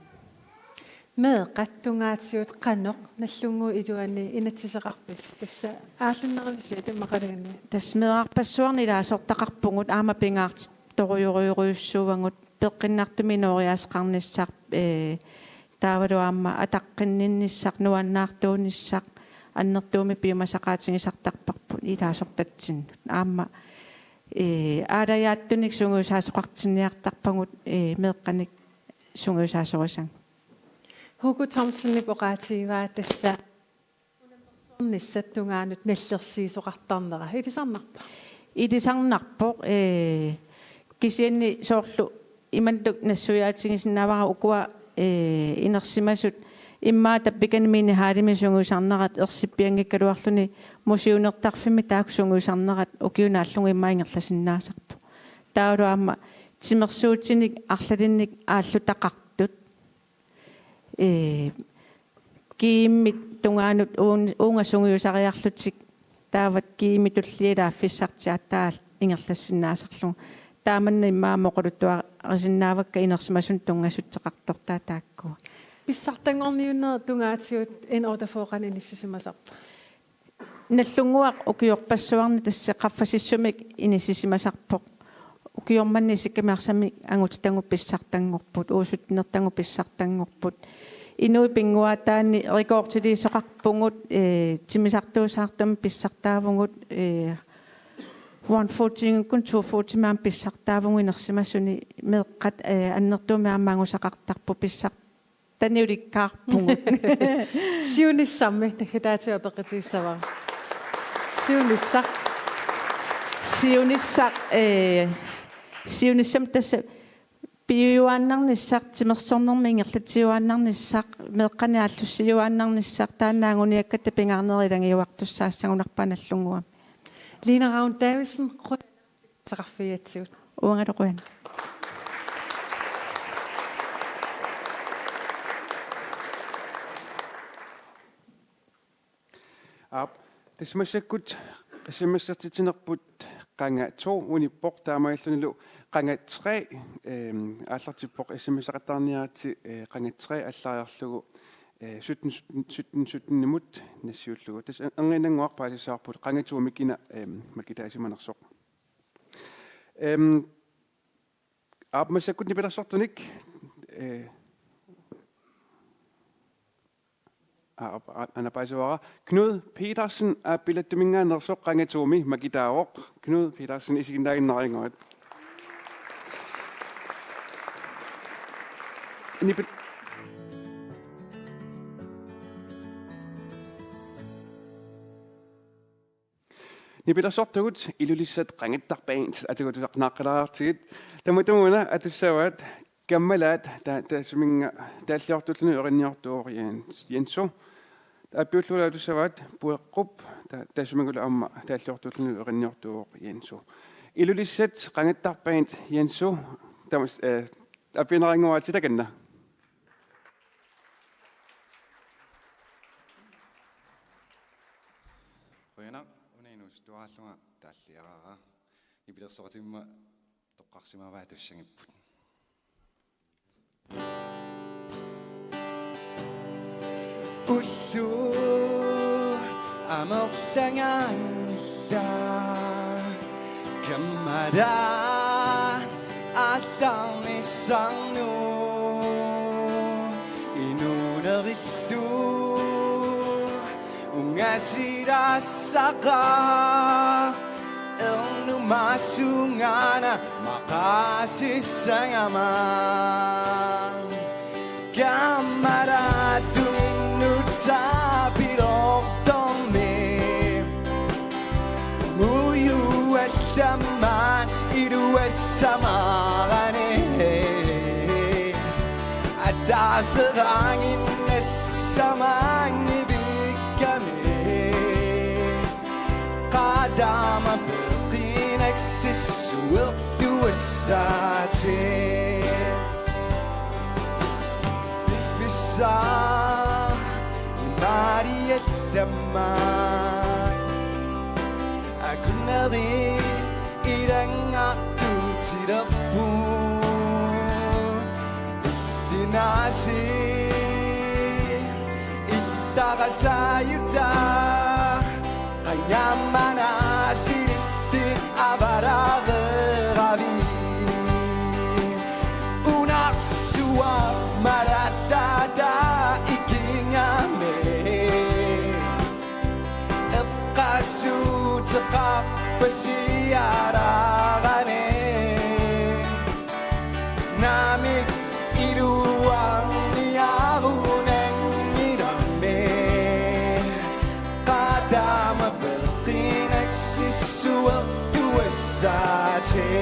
meeqattungaatiut qanoq nallungu iluani inatsiseqarpis tassa aallunnerivisi tamaqalagani tasmeeqarpassuarni ilaasortaqarpungut aama pingaarti toruyuriuruussuuvangut peqqinnaartumi nooriaasqarnissaq taavaluaamma ataqqinninnissaq nuannaartuunissaq annertuumi piumasaqaatingisartarparput ilaasortatsinnut aama араяаттуник сунгуусаасоқартинниартарпагут меэққаник сунгуусаасорисан Hugo Thomsen поqaatiivaa тасса унамперсорниссаттунгаанут наллерсиисоқартарнера илисарнарпоқ кисианни соорлу имантук нассуяатингисиннаавара укуа инерсимасут иммаа таппиканмини хаалими сунгуусарнерат ерсиппиангиккалуарлуни мусиунертарфими тааксунгуусарнерат укиунааллугу иммаингерласиннаасарпу таалуаама тимерсуутиник арлалинник ааллутақартут кииммит тунгаанут уунга сунгуусариарлутик таават киими туллиилааффиссартиаттаал ингерлассиннаасарлугу тааманна иммаа моқолуттуа арисиннаавакка инерсимасун тунгассуттеқартортаа тааккуа писсартангорниуннер тунгаатиут ин ордафоқан иниссисимасар наллунгуақ укиорпассуарни тассеқарфасиссумик инисисимасарпоқ укиорманни сиккамиарсами ангутитангу писсартангорпут уусуттинертангу писсартангорпут инуи пингуатаани рекордтилисоқарпугут тимисартуусаартами писсартаавугут 140-кун 240-маан писсартаавугу инерсимассуни меэққат аннертуумиармаангусақартарпу писсар таниуликкаарпугут сиунissarmi накатаатиуапеққатииссавара сиунissam тасса пиуааннарниссар тимерсорнерми ингерлатиуааннарниссар меэққани ааллуссиуааннарниссар таанаагуниакка тапингарнерилангиуартуссаассагунарпа наллунгуа Lina Ravn Davidsen сақарфиатсигут уангалоқуан тасмассаккут асимассартитинерпут qanga 2 униппоқ таамаиллунилу qanga 3 ааллартиппоқ асимассақатаарниаати qanga 3 аллариарлугу 17 nimut nassiullugu tas anginanguarpa alissaarput qanga 2 mikina makitaasimanersoq aapmassakkut nipelersortunik anapaisuara Knud Petersen apilattumingaannersoq qanga 2 mi makitaaroq Knud Petersen isiginnaagиннарингаат nipet Nipelersortugut ilulissat qangattarpaint atagutaqnaqqalaartigit tamutumuna atussavaat kammalaat taasuminga taalliortulluni erinniortuor Jensu appiullula atussavaat pueqqup taasumingula amma taalliortulluni erinniortuor Jensu ilulissat qangattarpaint Jensu tamas appineranguaatitakanna Tuallunga taalliaraara nipilersoratimma toqqarsimavaa tussangipput ullu amerlangaannilla kammada allarnissarnu inunerillu ungasirassaqa ernu masungana maqasissangama kammarattuminnut saapilortormi muyu allammaan iluassamarane adaaserangin قدام بطينك سس وقت والساتين في الساعة ماري الثمان أكون نظي إلى نعطو تربون الناسي إتغسى يدا Yamana sirti avarageravi una sua maratata ikingame eqasu taqappasiaragane namik iluang niarunen nirame qadama Sisua duasate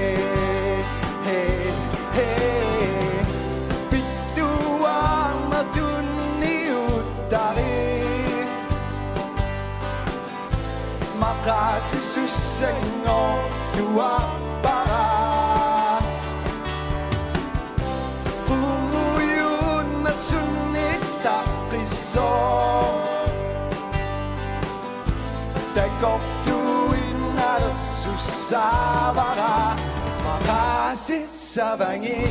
hey hey bituang maduni utari makasi susengo dua para umuyun matsunit takiso Takok susabara makasi sabangin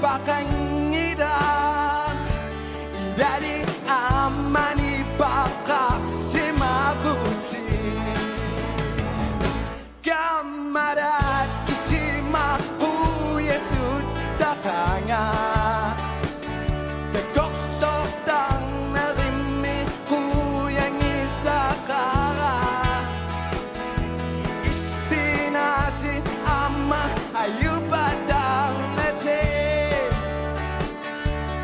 bakangida Idadi amani bakak simabuti Kamarat isimaku Yesus datanga Tegok-tok tang narinig ko yang isa kara Itinasi ama ayupadang nete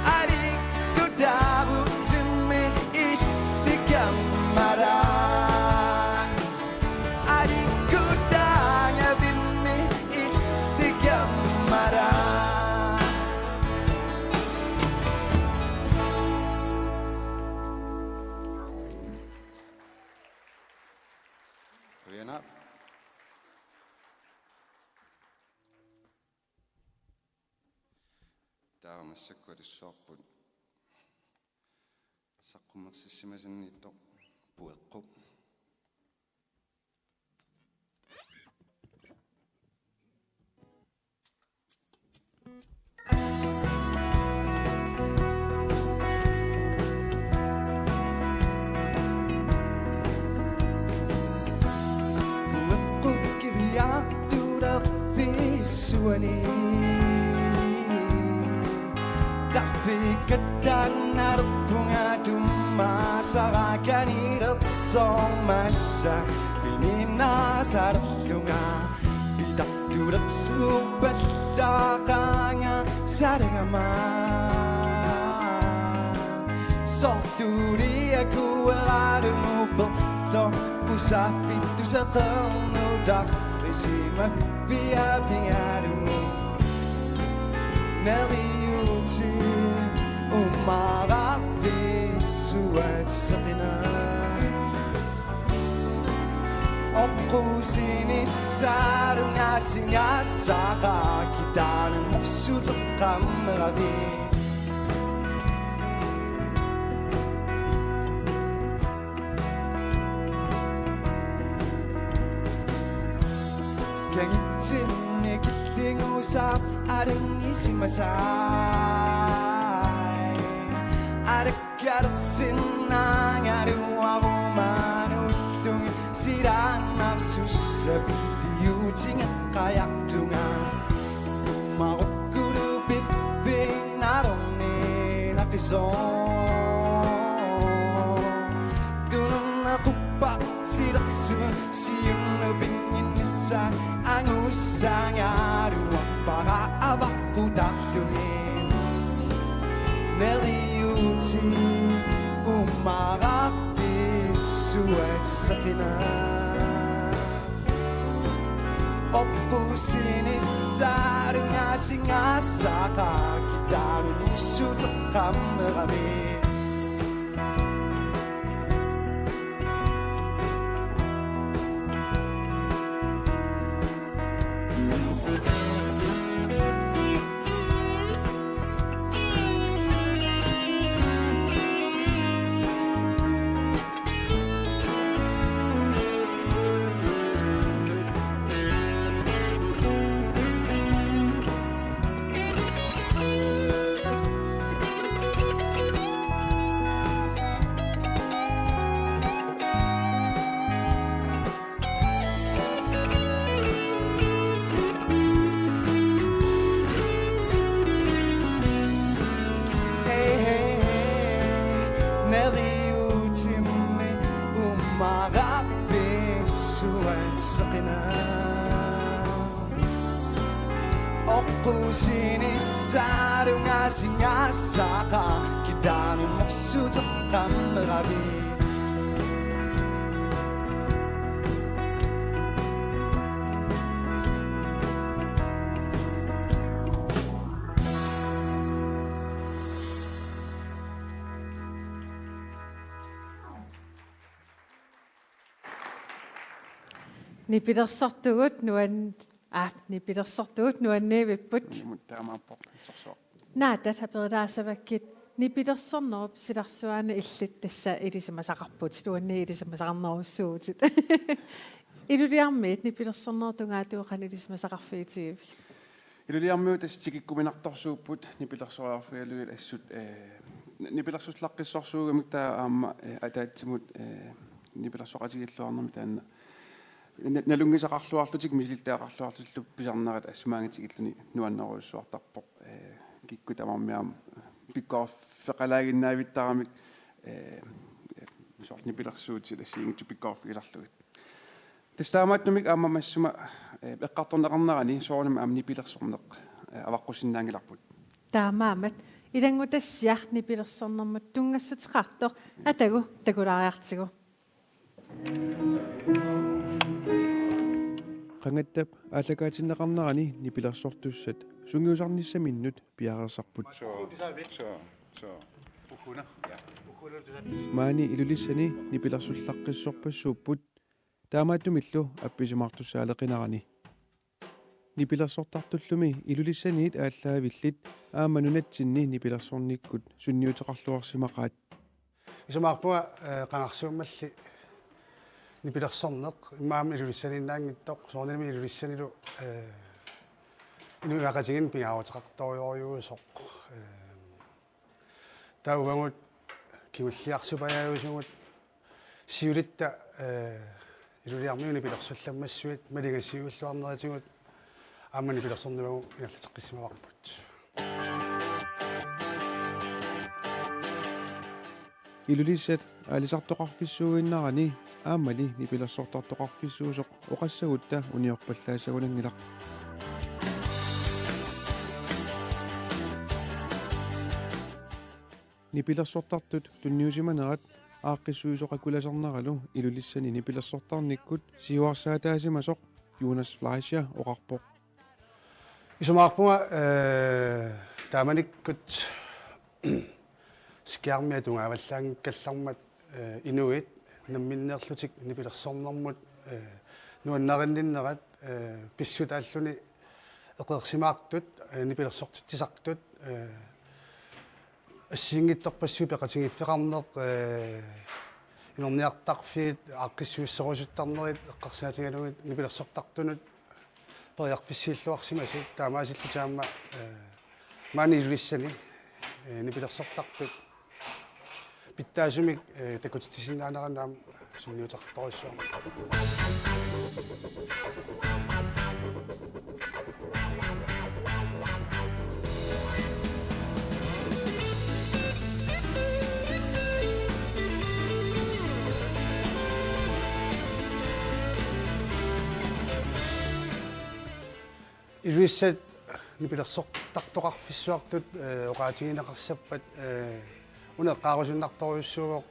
Adik ko dabut simin itikamara Adik ko dangabimi itikamara Riana. Taamassakualissuarput saqqummersissimasanniittoq pueqqu Pueqqu kiviaqturaq fissuani Tafikatan narpunga dumasarakan hirap somasa Pininasar lunga Bidak dudak subat dakanga sarangama Sokturi aku aladung bello Usafitu sa kalnudak Risima via bingadumu Nariuti umarafi suat sakina Aku sini sarung asing-asaka Kita ng maksud sa kamerabi Gangitin ni kiling usap Adang isi masay Adak-adak sinang Aduh ako manulung Sirang nagsusap Liuting at kayak dunga Umakukuru bibing Narong ni nakison Dunong nakupak Sidaksun Siyong nabingin isa Ang usang aduang Para abak putakluhin Neliuti umarafi suat sakina Opusin isarong asing-asaka Kita nunusut sa kamerabi Sinisarong asing-asaka Kita ng maksud sa kamerabi Ni pidersartugut nuan ni pidersartugut nuanne vipput. Naadat haperedaasavakkit ni pidersornerp silarsuaana illit tassa ilisamasaqarput tuanne ilisamasaqarnerussuutit. Iluliarmiit ni pidersornertungaatuuqan ilisamasaqarfiitiivil. илулиармиу тасситикиккуминарторсууппут нипилерсориарфиалугил ассут нипилерсуслаққиссорсуугамик таа аама атаатсимут нипилерсоқатигиллуарнерми таанна налунгисақарлуарлутик мисилиттаақарлуарлуллу писарнерат ассумаангитигиллуни нуаннеруйуссуартарпоқ кикку тамармиам пиккооффеқалаагиннаавиттарамик сорт нипилерсуутил ассиингитсу пиккооффигисарлугит тастаамааттумик аама массума эққарторнеқарнерани соорнам аам нипилерсорнеқ аваққусиннаангиларпут таамаамат илангутассиар нипилерсорнэрмут тунгассутеқартор атагу такулаариартигу qangattap аалакаатиннеқарнерани нипилерсортуссат сунгиусарниссаминнут пиарерсарпут маани илулиссани нипилерсуллаққиссорпассууппут таамааттумиллу апписимартуссаалеқинарани нипилерсортартуллуми илулиссаниит ааллаавиллит ааманунатсинни нипилерсорниккут сунниутеқарлуарсимақаат исумаарпуа қангарсууммалли нипилерсорнеқ имаами илулиссанииннаангиттоқ соорнилми илулиссанилу инуиақатигин пингааутеқарториориуусоқ тауангут киуллиарсупаяаюсугут сиулитта илулиармиуни пилерсулламмассуит малигассиуллуарнератигут аамани пилерсорнивагу иналлатеққиссимаварпут илулиссат алисартоқарфиссууиннарани аамали нипилерсортартоқарфиссуусоқ оқассагутта униорпаллаасагунангилақ нипилерсортартут тунниусиманерат ааққиссуусоқакуласарнералу илулиссани нипилерсортарниккут сиуарсаатаасимасоқ Jonas Fleischer оқарпоқ исумаарпуга тааманиккут скиармиа тунгаваллаангккаллармат инуит намминнерлутик нипилерсорнэрмут нуаннаринниннерат писсутааллуни эқерсимаартут нипилерсортитсартут ассиингитторпассуу пеқатингиффеқарнеқ инорниартарфиит ааққиссуиссерусуттарнерит эққарсаатигалугит нипилерсортартунут периарфиссииллуарсимасут таамаасиллу таама маани илулиссани нипилерсортартут питтаасумик такутитисиннаанеранаам сунниутеқарториссуа илуиссат нипилерсортартоқарфиссуартут оqaатигинеқарсаппат унеққарусуннарторюссуугоқ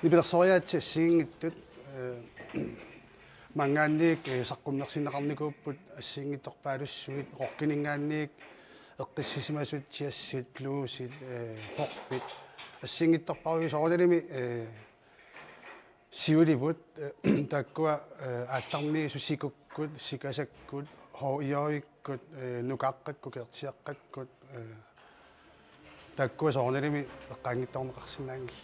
нипилерсориаатси ассигингиттут мангаанниик саққуммерсинеқарникууппут ассигингитторпаалуссуит оқкинингаанниик эққиссисимасут тиассит плуусит порпит ассигингитторпаруи соорналими сиуливут таккуа аалларнии сусикуккут сикасаккут хоиоиккут нукааққакку кертиаққаккут таккуа соорналими эққаангитторнеқарсинаангилла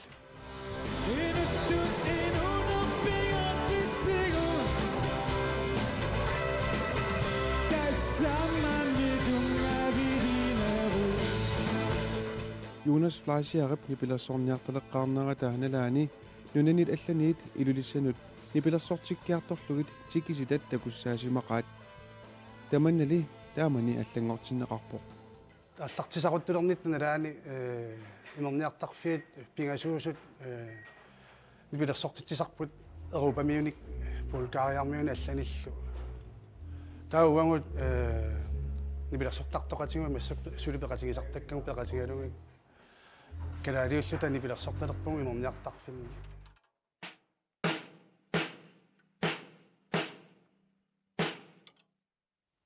Jonas Fleischer arip nipillersorniartaleqqaarnera taanalaani nunanit allaniit ilulissanut nipillersortikkiartorlugit tikisitat takussaasimaqaat tamannali taamani аллангортиннеқарпоқ аллартисақуттулернит налаани инорниартарфиит пингасуусут нипилерсортитсисарпут эрупамиуник булгариармиуни алланиллу тауангут нипилерсортартоқатигуи массуп сулипеқатигисартаккагу пеқатигалуги калаалиуллута нипилерсорталерпугу инорниартарфинни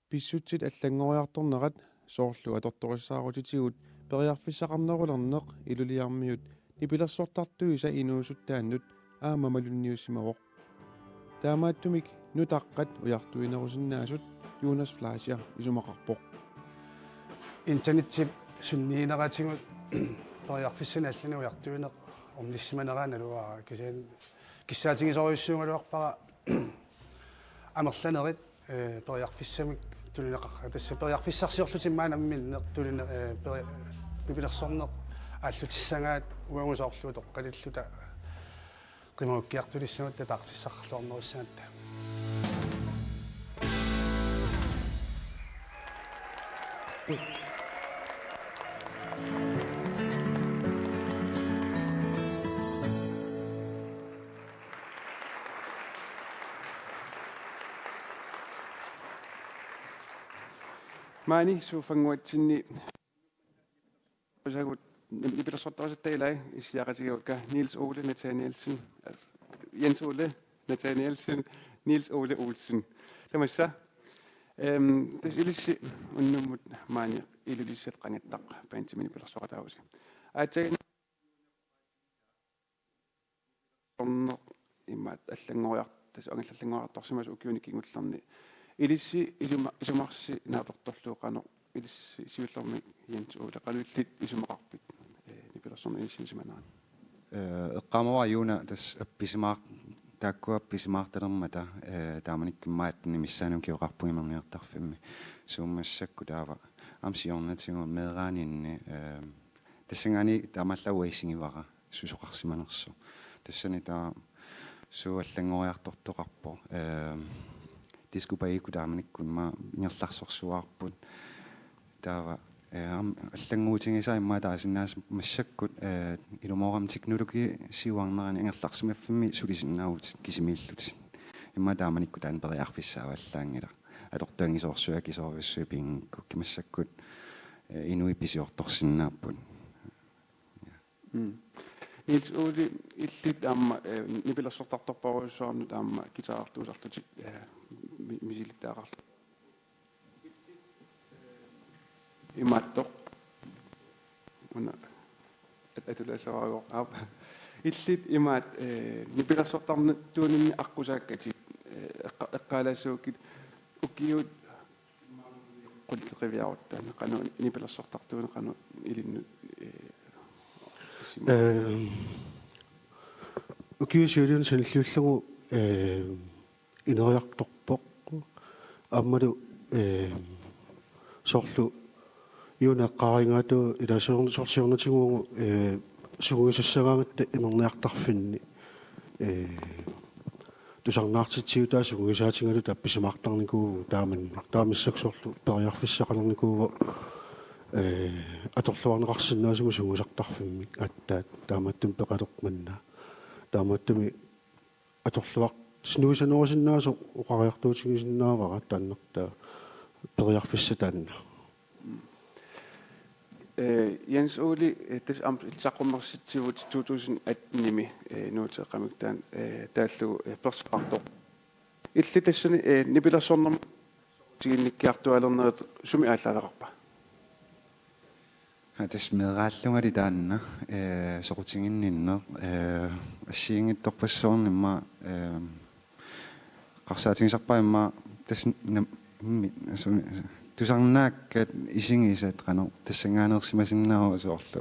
писсутсит аллангориарторнерат соорлу аторториссаарутитигут периарфиссақарнерулернеқ илулиармиут нипилерсортартуиса инуусуттааннут аамамалунниуссимавоқ таамааттумик нутаққат уяртуинерусиннаасут Jonas Fleischer исумақарпоқ интернеттип сунниинератигут периарфиссанааллани уяртуинеқ орниссиманерааналуаа кисаан киссаатигисориуссуунгалуарпара амерланерит периарфиссамик тулинеқарра тасса периарфиссарсиорлутиммаанамминнеқ тулине нипилерсорнеқ ааллутиссангаат уангусоорлуу тоққалиллута qimagukkiartulissamut tataaqtissarluarnerussanatta Maani suufanguatsinni usagut nipilersortorisatteilai isiaqasigukka Niels Ole Nathanielsen Jens Ole Nathanielsen Niels Ole Olsen tamassa tas ilissi unnumut maani ilulissat qanittaq paantimini pilersoratausi aatsagan onno immat allangoriart tas angallangoriartorsimas ukiunikingullerni ilissi isumarsi naatortorluuqano ilissi siullermi Jens Ole qaluillit isumaqarpit nipilersorni ilissimanaat eqqamava yuuna tas appisimaaq taakkua appisimaartalermata taamanikkummaat nimissaanum kioqarpuimerniartarfimmi suummassakku taava amsiornatigu meeraaniinni tassangani taamallauisingivara susoqarsimanersu tassani taa suallangoriartortoqarpo diskupaiku taamanikkunma ngerlarsorsuarput taava аллангуутингисаа иммаа таасиннаас массаккут илумоорам технологи сиуарнерани ангерларсимаффими сулисиннаавут кисимииллутит иммаа тааманикку таан периарфиссааваллаангила алортуангисоорсуа кисоорвиссуипингкку кимассаккут инуи писиорторсиннааппут Niels Ole illit amma nipilersortartorparuissoornut amma gitaartuusarlutik misilittaaqarlu imattoq una atulaasaraagor aap illit imaat nipilersortarnut tuuninni aqqusaakkatit eqqaalaasuukit ukiut qulliqiviaruttaan qanu nipilersortartuuni qanu ilinnut ukiusuulun sanilluullugu ineriartorpoq ammalu sorlu yuunaqqaringaatu ilasorsiornatiguugu suguisassangaangatta imerniartarfinni tusarnaartitsiu taa suguisaatingalu tappisimaartarnikuugu taamissaksorlu periarfissaqalernikuugu atorluarneqarsinnaasimu sugusartarfimmi attaat taamattum peqaloqmanna taamattumi atorluaq snuusanerisinnaaso uqariartuutigisinnaavara taannertaa periarfissataanna Jens Ole tas am ilsaqummersitsigut 2018 nuuteqamiktaan taallu perspartor illi tassuni nipilersornerm tiginnikkiartualerneet sumi aallalaqarpa tas meeraallungali taanna soqutiginninner assiingittorpassoornimma qarsaatingisarpaa imma tas tusarnaakkat isingisat qanu tassangaanersimasinnaru soorlu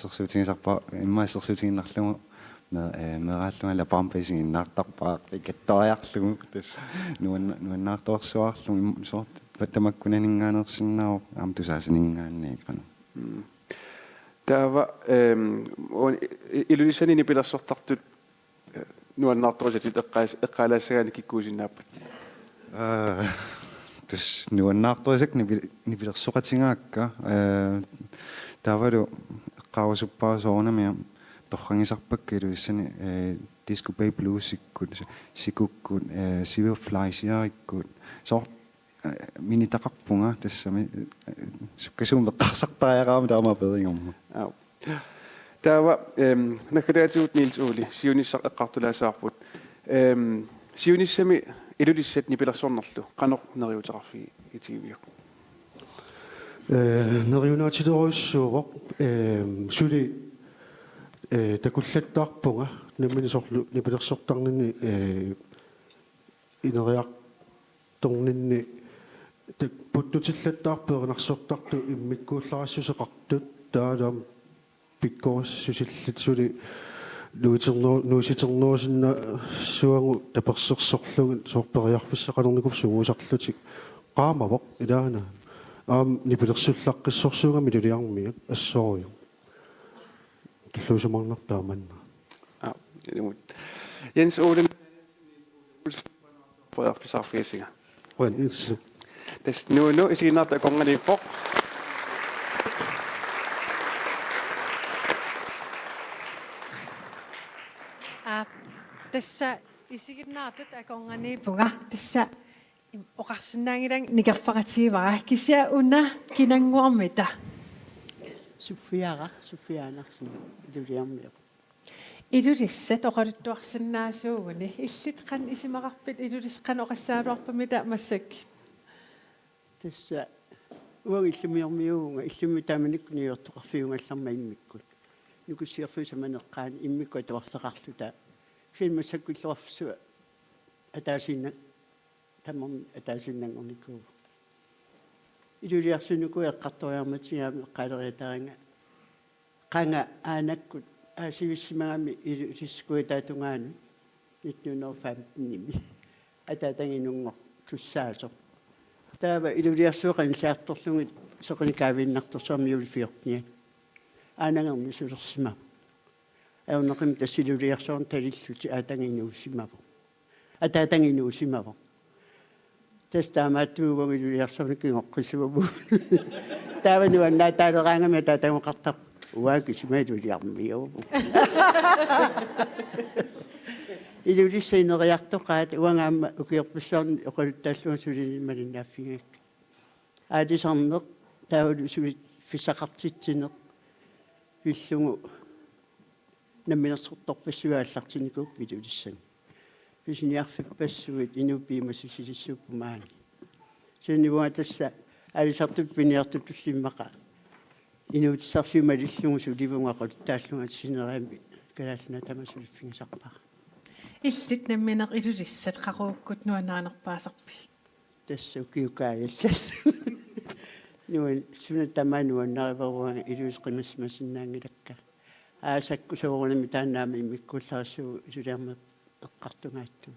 sersuutigisarpaa imma sersuutiginnarlugu meeraallungala paarmpaisinginnaartarpaa ikattoriarlugu tas nuannaartorsuarlugu soort tamakkunaninngaanersinnaru aam tusaasaningaanni qanu taava ilulisani nipilersortartut nuannaartorisatit eqqaalaasagaani kikkuusinnaappat tas nuannaartorisak nipilersoqatingaakka taavalu eqqaavusuppaasuornamia torrangisarpakka iluissani discopay bluesikkut sikukkut silverflysiarikkut soort minitaqarpunga tassami sukkasuum eqqarsartariaqaama taama pedingorma taava nakkataatigut Niels Ole siunissaq eqqartulaasaarput siunissami ilulissat nipilersornerlu qanoq neriuteqarfi itigiviuk neriunaatileruissuuroq suli takullattaarpunga namminisorlu nipilersortarnini ineriartorninni puttutillattaarpeernarsortartu immikkuullarassусеқартут таалаам пиккорсусилlit suli nuusiternuusinna suangu tapersersorlugu soorperiarfissaqalernikuf suguusarlutik qaamavaq ilaana nipilersullaqqissorsuugami tuliarmiut assoriu tulluusumarnartaamanna Jens Odin Fisarfisinga. Well, it's Des no isinata kongani pok. Tässä isignaatut akongani puga tässä oqarsinnaangirang nikarfaqatiivara kisia una kinanguarmita Sufianarsin iluliarmiuq. Ilulissat oqaluttuarsinnaasuuguni illit qan isimaqarpit ilulisqan oqassaaluarpamita massak Tässä uangillumiormiuunga illumi taamanik niortoqarfiungallarma immikkut. Nukussiarfuusamaneqqaan immikku atuarfeqarluta. Filmasakkulluarfusua ataasinna tamon ataasinnangornikuu. Iluliarsunuku eqqartoriarmatigaami eqqaaleriataanga qanga aanakkut aasivissimagami iliskuitaatungaanu 1915 ataatanginunngoq tussaaso. Taava iluliarsuuqan saartorlungit soqanikaavinnartorsuarmi ulifiortnia. Aanangermi sulersima. Aunaqim tassiluliarsuarn talilluti aatanginuusimavo. Ataatanginuusimavo. Testaamaattuugon iluliarsuarnikingoqqisuvavu. Taava nuannaa taaleqaangami ataatangoqartar uaakisimaluliarmiu. Ilulissaiineriartoqaat uangaamma ukiorpussaarni oqaluttaalluga sulinimmalinaaffingak. Aalisarneq taavulu sulit fissaqartitsineq villungu namminersortorpassuaallartinikuup ilulissan. Pisiniarfipassuit inupiimassusilissuuppumaani. Sunnivuga tassa aalisartut piniartutullimmaqa inuutissarsiumalillungu sulivunga qoluttaalluga sineriami kalaalna tamasuliffingisarpara. illit nammineq ilulissat qaruukkut nuannaanerpaasarpi Tässä ukiukaajallal. Nuan sunatamanuannariveruanga iluusqimasmasinnaangilakka. Aasakku soorunami taannaami imikkuullarsuu iluliarmeq eqqartungaattu.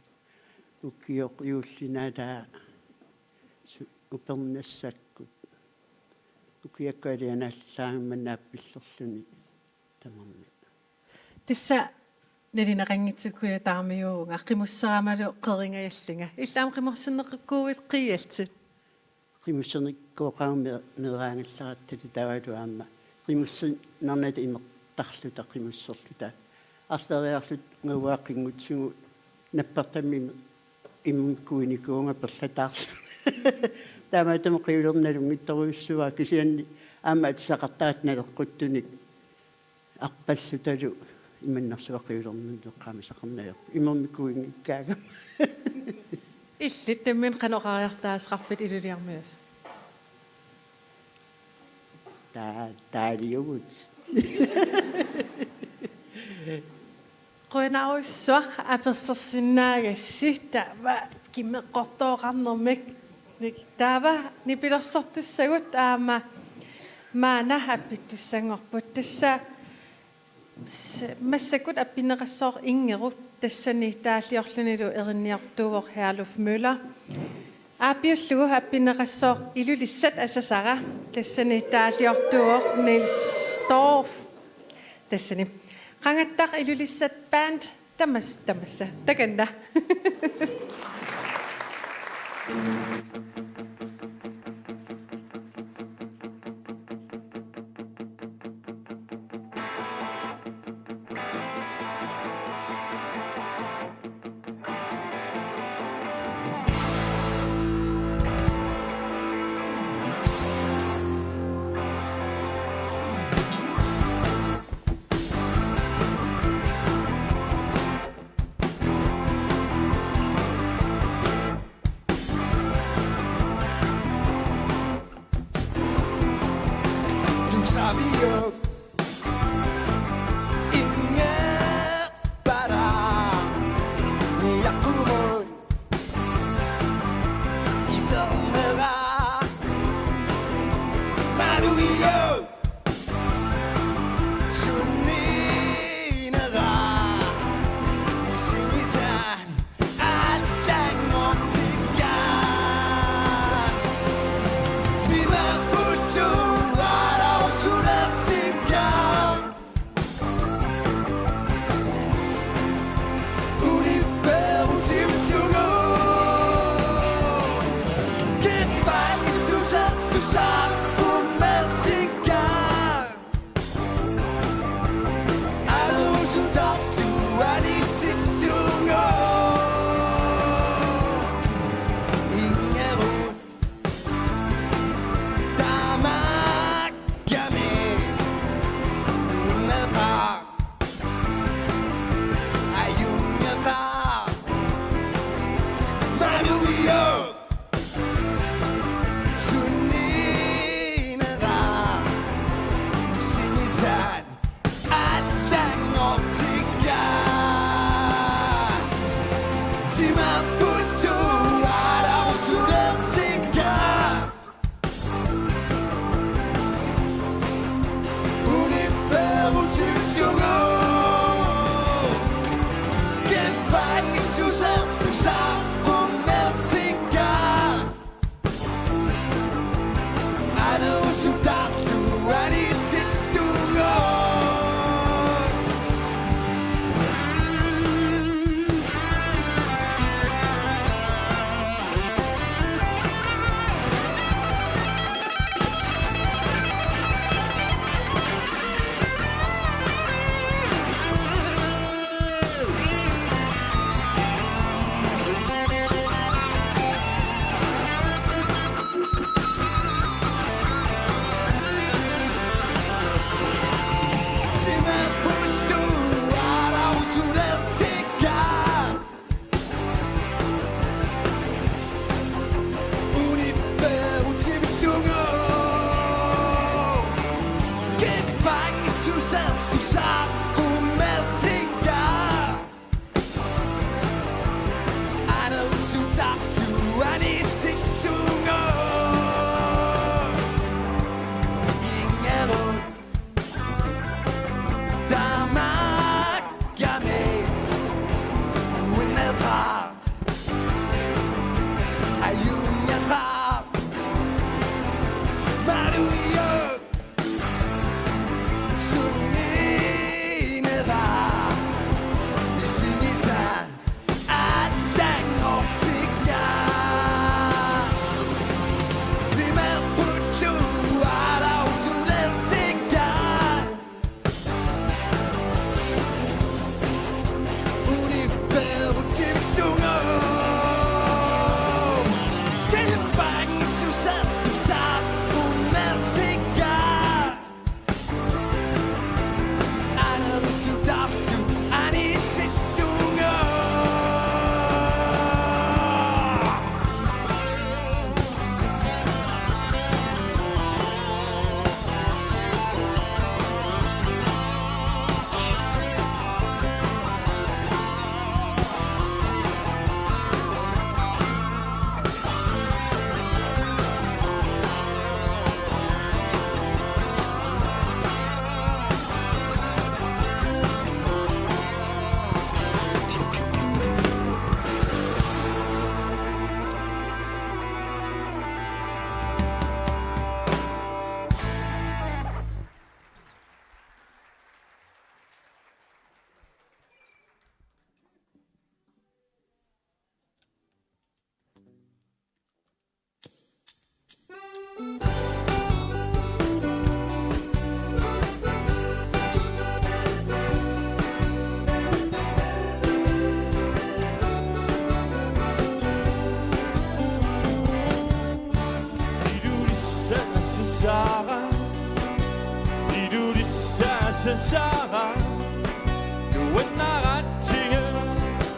Ukioq yuullinataa upernassakku. Ukiakkaalianaallaangammanaappillerluni tamarmi. Tässä nelineqanngitsukkuya taarmiuunga qimussaraamalu qeringajallinga illaam qimorsinneqikkuuit qiialtit Qimussernikkuoqaarmi neraangallarattat tavaluaamma qimussinarnat imertarluta qimusserluta арлериарлут ngauaaqinngutsugu nappartammi immikkuinikuunga perlataarlu taamaatama qiulernalungittoruissuaa kisianni aamma atisaqartaat naleqquttunik arpallutalu иманнарсуақиулернуеққаамисақарнаё имермиккуингиккаага illit tammin qanoqariartaasqarpit ilulиармиус таалиугут qoinauissuaq apersersinnaagassi taava kimmeqqortooqarnermik taava nipilersortussagut aama maana appittussangorput tassa массакут аппинеқассоор ингерут тассани тааллиорлуниду эринниартуувор Herluf Møller аапиуллугу аппинеқассоор илулиссат асасара тассани тааллиортуувор Niels Dorf тассани қангаттақ илулиссат банд тамасса таканна Sara, du wenna tinge,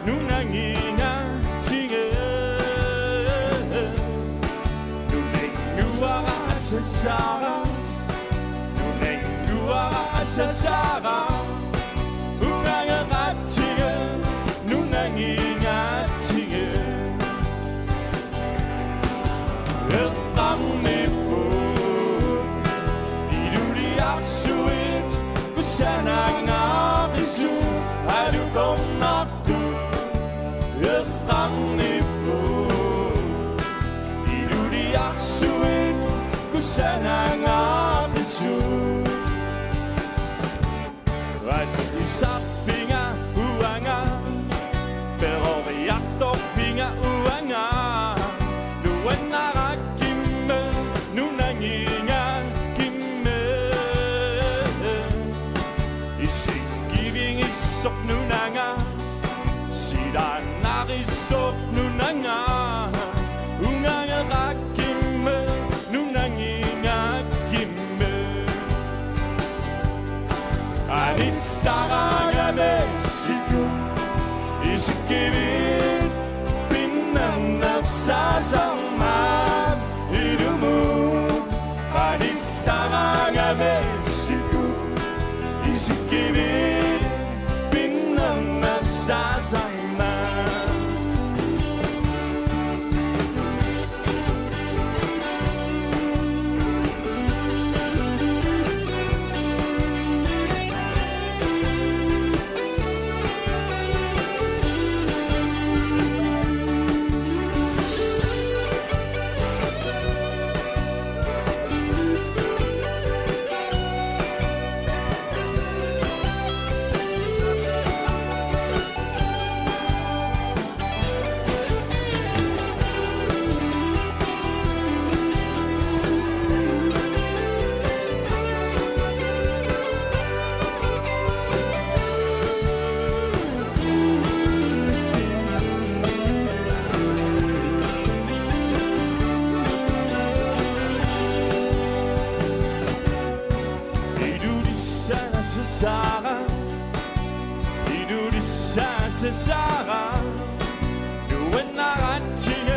nu nangina tinge. Du nengua Sara, du nengua Sara, unanga tinge, nu nangina tinge. Etamnipu, iduliasuit. Sananga bisu adu konakku etanipu idu diasuit ku sananga bisu adu disapinga uanga pero yato pinga uanga nuenara kimme nunanginga sok nunanga sida nari sok nunanga unganga rakimme nunanginga kimme anitaraga mesiku isikibit pinnanak sasama idumu anitaraga mesiku isikibit Sasama Sara 이루리사세 Sara 누wen 나간치게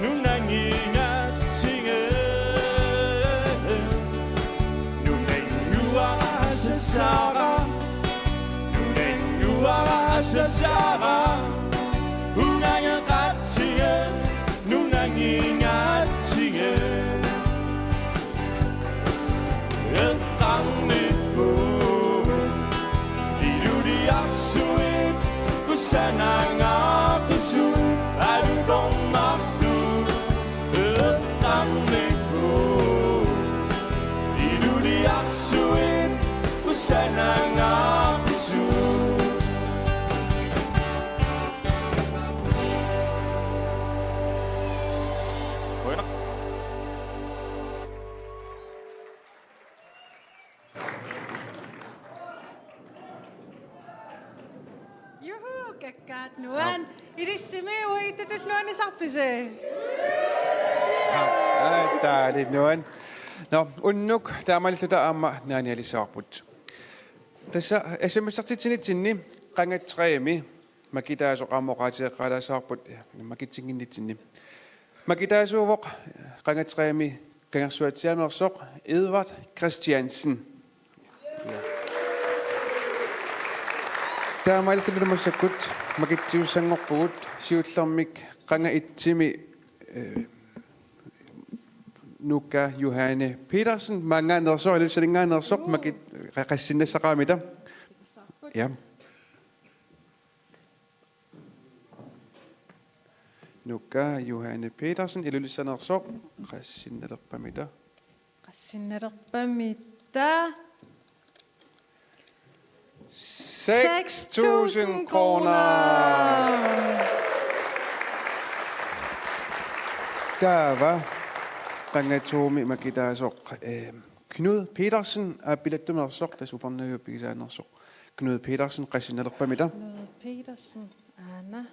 눈낭이가치게 눈행유아세 Sara 눈행유아세 Sara 운항여가치게 눈낭이가치게 Sananga pisu arugong maktu etangneku iduri aksuin kusananga pisu Kakkaat nuan. Irissimi uitutulluani sarpise. Dejligt nuan. Nå, unnuk taamalluta aamma naanialisaarput. Tassa SMS-artitsinitsinni qangatreemi makitaasoqaamoqaatieqqaalasaarput makitsinginnitsinni. Makitaasuuvoq qangatreemi kangersuatsiamersoq Edvard Christiansen. Taamallutumassakut makitsiussangorpugut siullermik qanga itsimi Nuka Johanne Petersen manganersoq ilusalinngaanersoq makit qassinnasaqaamita. Ja. Nuka Johanne Petersen ilusanersoq qassinnallerpamita. Qassinnalerpamita. 6.000 kroner. Der var qangatomi makitaasoq Knud Petersen apilattumersoq tasuparnaguppigisaanersoq Knud Petersen qassinnalerpamita. Knud Petersen ana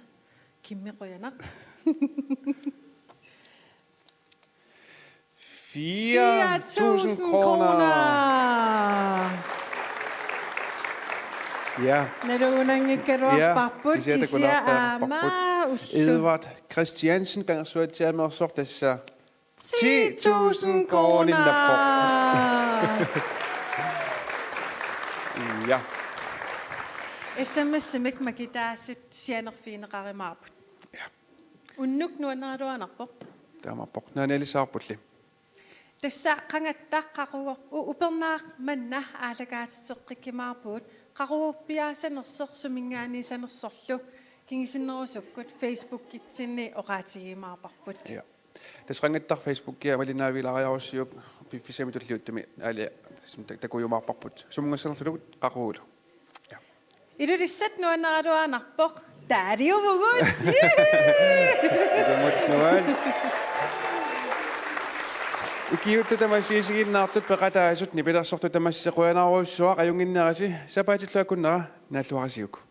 kimmeqoyanaq 4.000 kroner. Ja. Naluunangikkaruarparput kisia aama Edvard Christiansen kangersuatiamersoq tassa 10.000 kroner. Ja. SMS-mik makitaasit sianerfiineqarimaarput. Ja. Unnuk nuaneraruanarpoq. Taamappoq naanalisaarpulli. Tassa qangattaqqarugo upernaaq manna aalagaatiteqqikimaarpuut qaruuppiaasanerseq sumingaanisanersorlu kingisinnerusukkut Facebook-kitsinni oqaatigimaarparput. Ja. Das rangettar Facebook-ia valinaavilariarussiuk piffisamitulliuttumi aali takujumaarparput sumungassanerlugut qaruulu. Ja. Ilulissat nuaneraruanarpoq taariuvugut. Ikiuttu tamassiisiginnaartut peqataasut nipilersortu tamassiquanaruussuaq ajunginnerasi sapaatilluakunnera naalluarasiuk.